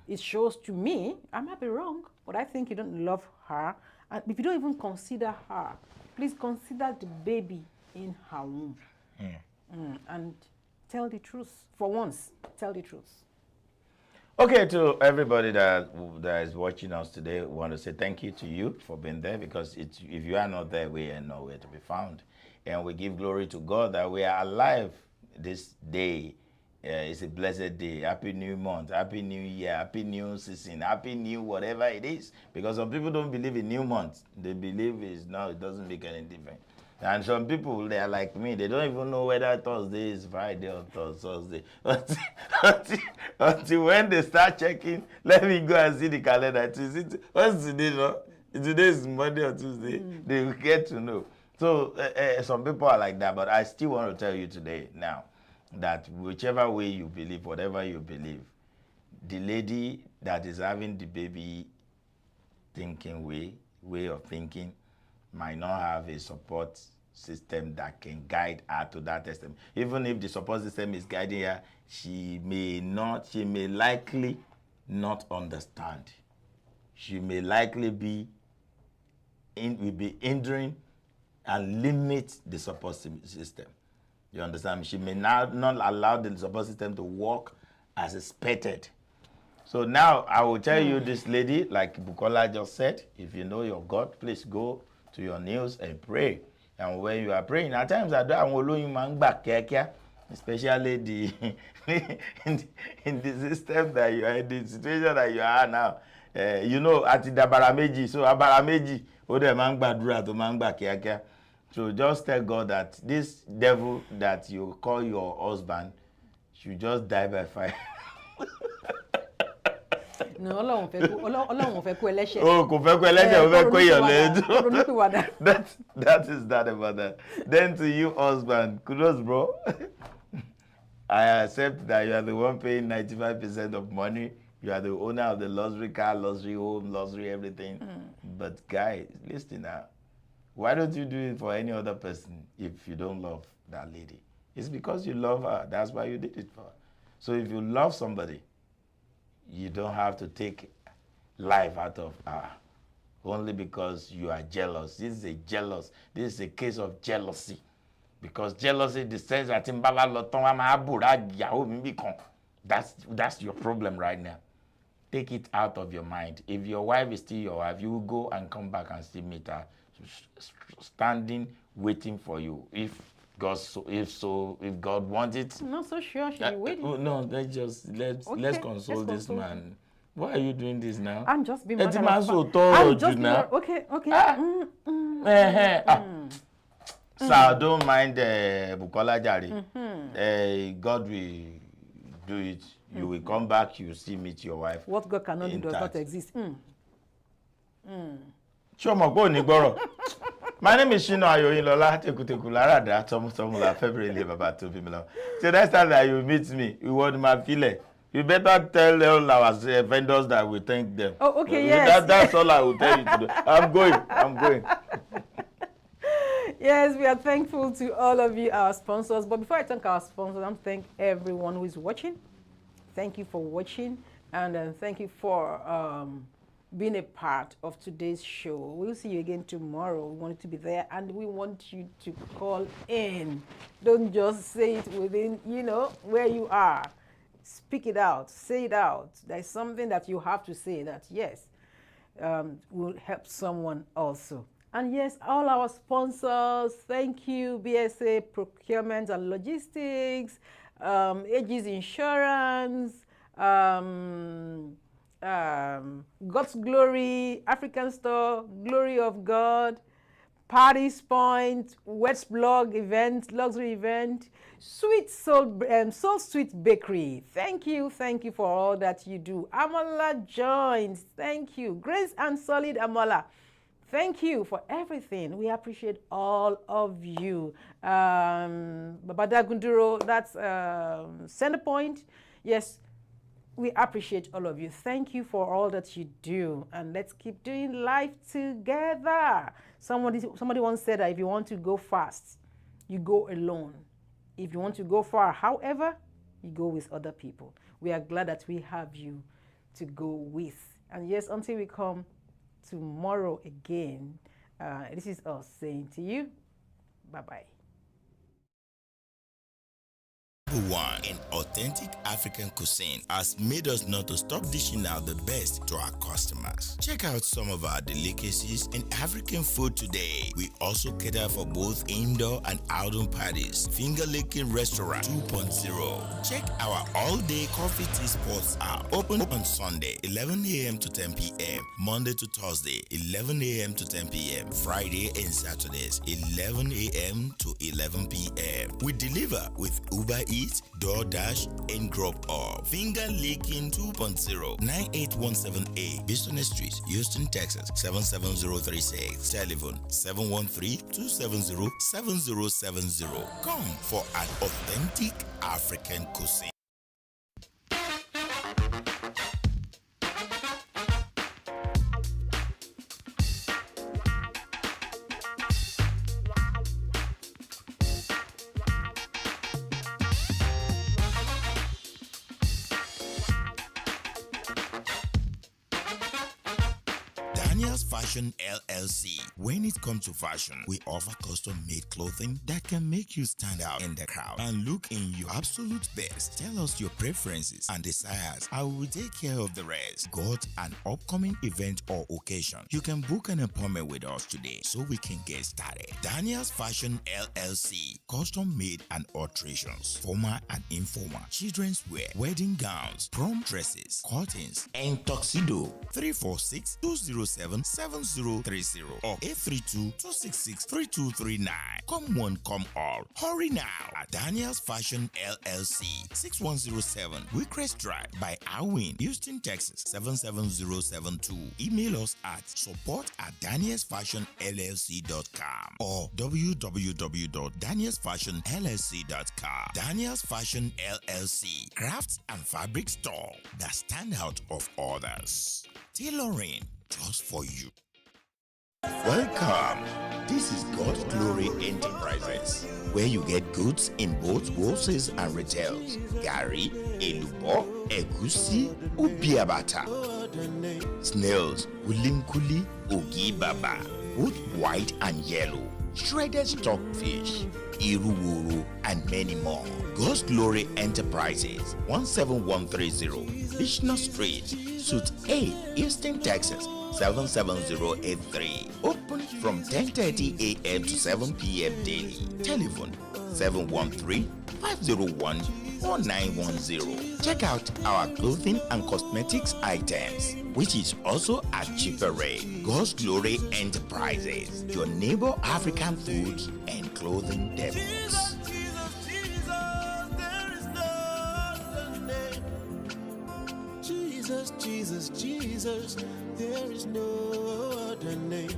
It shows to me, I might be wrong, but I think you don't love her. And if you don't even consider her, please consider the baby in her womb. And tell the truth. For once, tell the truth. Okay, to everybody that is watching us today, we want to say thank you to you for being there, because if you are not there, we are nowhere to be found. And we give glory to God that we are alive this day. It's a blessed day. Happy new month, happy new year, happy new season, happy new whatever it is. Because some people don't believe in new month. They believe it doesn't make any difference. And some people, they are like me. They don't even know whether Thursday is Friday or Thursday. Until when they start checking, let me go and see the calendar. What's today, no? Today is Monday or Tuesday. They will get to know. So some people are like that. But I still want to tell you today now that whichever way you believe, whatever you believe, the lady that is having the baby thinking way of thinking, might not have a support system that can guide her to that extent. Even if the support system is guiding her, she may likely not understand. She may likely be hindering and limit the support system. You understand? She may not allow the support system to work as expected. So now I will tell you, this lady, like Bukola just said, if you know your God, please go to your knees and pray. And when you are praying, at times I don't especially the in the system that you are in, the situation that you are now. At the Abarameji, so Abarameji, so just tell God that this devil that you call your husband should just die by fire. No, Ọlọ́run fẹ́ kú ẹlẹ́ṣẹ̀. Oh, kò fẹ́ kú ẹlẹ́ṣẹ̀, ó fẹ́ kó èèyàn lẹ́jọ́. That is that about that. Then to you, husband, kudos, bro. I accept that you are the one paying 95% of money. You are the owner of the luxury car, luxury home, luxury everything. But guys, listen now. Why don't you do it for any other person if you don't love that lady? It's because you love her. That's why you did it for her. So if you love somebody, you don't have to take life out of her only because you are jealous. This is a case of jealousy. Because jealousy, the sense that that's your problem right now. Take it out of your mind. If your wife is still your wife, you will go and come back and still meet her, standing, waiting for you. If God wants it. I'm not so sure she's waiting. No, let's console this man. Why are you doing this now? I'm just being okay. So don't mind Bukola Jari. God will do it. You will come back, you will still meet your wife. What God cannot do does not exist. My name is SHINA OYINLOLA. Tekuteku Tomula February Baba to Bimelo. So next time that you meet me, you want my file. You better tell all our vendors that we thank them. Oh, okay, yes. That's all I will tell you to do. I'm going. Yes, we are thankful to all of you, our sponsors. But before I thank our sponsors, I'm thank everyone who is watching. Thank you for watching, and thank you for being a part of today's show. We'll see you again tomorrow. We want you to be there, and we want you to call in. Don't just say it within, where you are. Speak it out. Say it out. There's something that you have to say that, yes, will help someone also. And yes, all our sponsors, thank you, BSA Procurement and Logistics, Aegis Insurance, God's Glory, African Store, Glory of God, Parties Point, West Blog event, luxury event, Sweet Soul Sweet Bakery. Thank you for all that you do. Amala Joints, thank you. Grace and Solid Amala. Thank you for everything. We appreciate all of you. Babada Gunduro, that's Centerpoint. Yes, We appreciate all of you. Thank you for all that you do. And let's keep doing life together. Somebody once said that if you want to go fast, you go alone. If you want to go far, however, you go with other people. We are glad that we have you to go with. And yes, until we come tomorrow again, this is us saying to you, bye-bye. One in authentic African cuisine has made us not to stop dishing out the best to our customers. Check out some of our delicacies in African food today. We also cater for both indoor and outdoor parties. Finger Licking Restaurant 2.0. Check our all-day coffee tea spots out. Open on Sunday 11 a.m. to 10 p.m. Monday to Thursday 11 a.m. to 10 p.m. Friday and Saturdays 11 a.m. to 11 p.m. We deliver with Uber Eats, DoorDash, and Grub Up. Finger Licking 2.0, 9817A, Business Street, Houston, Texas, 77036. Telephone 713-270-7070. Come for an authentic African cuisine. Daniel's Fashion LLC. When it comes to fashion, we offer custom-made clothing that can make you stand out in the crowd and look in your absolute best. Tell us your preferences and desires. I will take care of the rest. Got an upcoming event or occasion? You can book an appointment with us today so we can get started. Daniel's Fashion LLC. Custom-made and alterations, formal and informal, children's wear, wedding gowns, prom dresses, curtains, and tuxedo. 346-207-7030 or 832-266-3239. Come one, come all. Hurry now at Daniel's Fashion LLC, 6107 Wickrest Drive by Awin, Houston, Texas, 77072. Email us at support@danielsfashionllc.com or www.danielsfashionllc.com. Daniel's Fashion LLC, crafts and fabric store that stand out of others. Tailoring just for you. Welcome. This is God's Glory Enterprises, where you get goods in both wholesale and retails. Gari, elubo, egusi, ubiabata. Snails, ulinkuli, ugi baba, both white and yellow. Shredded stockfish, iruwuru, and many more. God's Glory Enterprises, 17130, Bishna Street, Suite 8, Houston, Texas, 77083. Open from 10:30 a.m. to 7 p.m. daily. Telephone 713-501-4910. Check out our clothing and cosmetics items, which is also at cheaper rate. God's Glory Enterprises, your neighbor African foods and clothing depots. Jesus, Jesus, Jesus, there is no other name.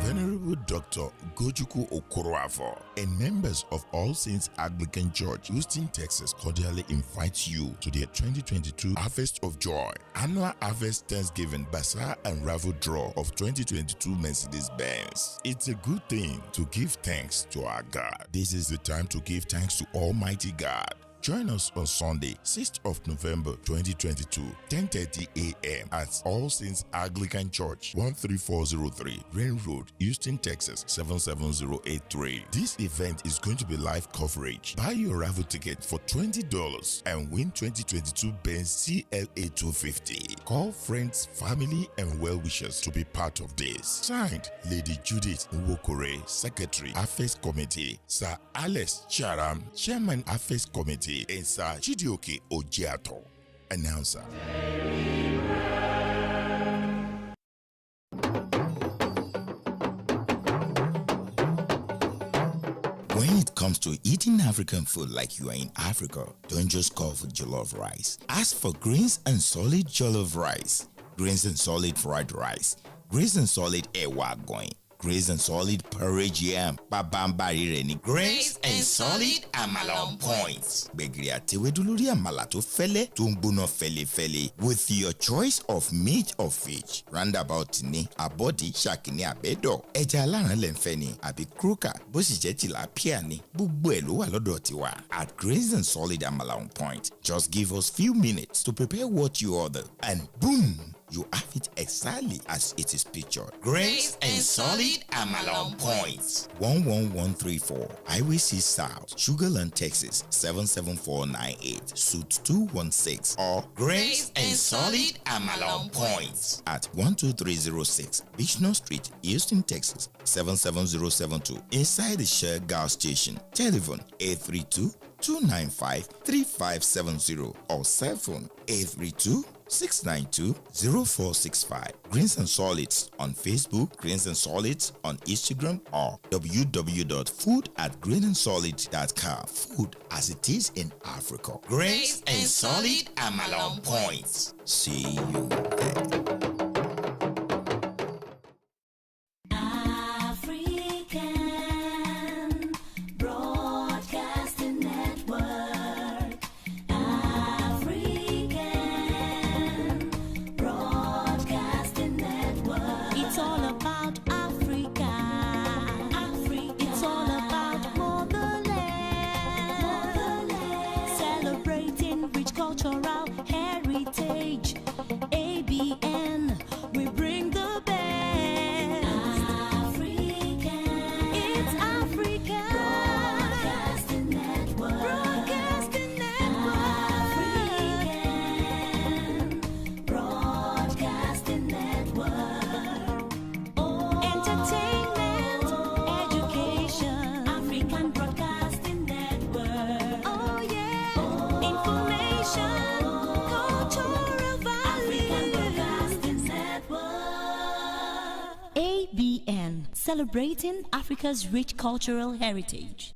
Venerable Dr. Gojuku Okoroafo and members of All Saints Anglican Church, Houston, Texas, cordially invite you to their 2022 Harvest of Joy Annual Harvest Thanksgiving Bazaar and Raffle Draw of 2022 Mercedes-Benz. It's a good thing to give thanks to our God. This is the time to give thanks to Almighty God. Join us on Sunday, 6th of November 2022, 10:30 a.m. at All Saints Anglican Church, 13403 Rain Road, Houston, Texas, 77083. This event is going to be live coverage. Buy your raffle ticket for $20 and win 2022 Benz CLA 250. Call friends, family, and well-wishers to be part of this. Signed, Lady Judith Nwokore, Secretary, Affairs Committee, Sir Alex Charam, Chairman, Affairs Committee, and Sir Chidioke Ojiato, Announcer. When it comes to eating African food like you are in Africa, don't just call for jollof rice. Ask for greens and solid jollof rice, greens and solid fried rice, greens and solid ewa going, Grace and Solid porridge yam. Babambari reni. Grace and Solid amala on point. Gbẹ̀gìrì àtewédú lórí àmàlà tó fẹ́lẹ́ tó ń gbóná fẹ́lẹ́fẹ́lẹ́. With your choice of meat or fish. Roundabout ni abọ́dí ṣàkíní àbẹ́dọ̀. Ẹja aláràn lẹ́nfẹ́ ni àbí kúrúkà bó sì jẹ́ tilapia ni. Gbogbo ẹ̀ ló wà lọ́dọ̀ tiwa. At Grace and Solid amala on point. Just give us few minutes to prepare what you order and boom! You have it exactly as it is pictured. Grace and Solid amala on point. 11134 Highway 6 South, Sugarland, Texas 77498, Suite 216, or Grace and Solid amala on point at 12306 Bichno Street, Houston, Texas 77072, inside the Shell gas station. Telephone 832-295-3570 or cell phone 832-692-0465. Greens and Solids on Facebook, Greens and Solids on Instagram, or www.food@greenandsolid.com. Food as it is in Africa. Grace and Solid amala on point. See you there. Celebrating Africa's rich cultural heritage.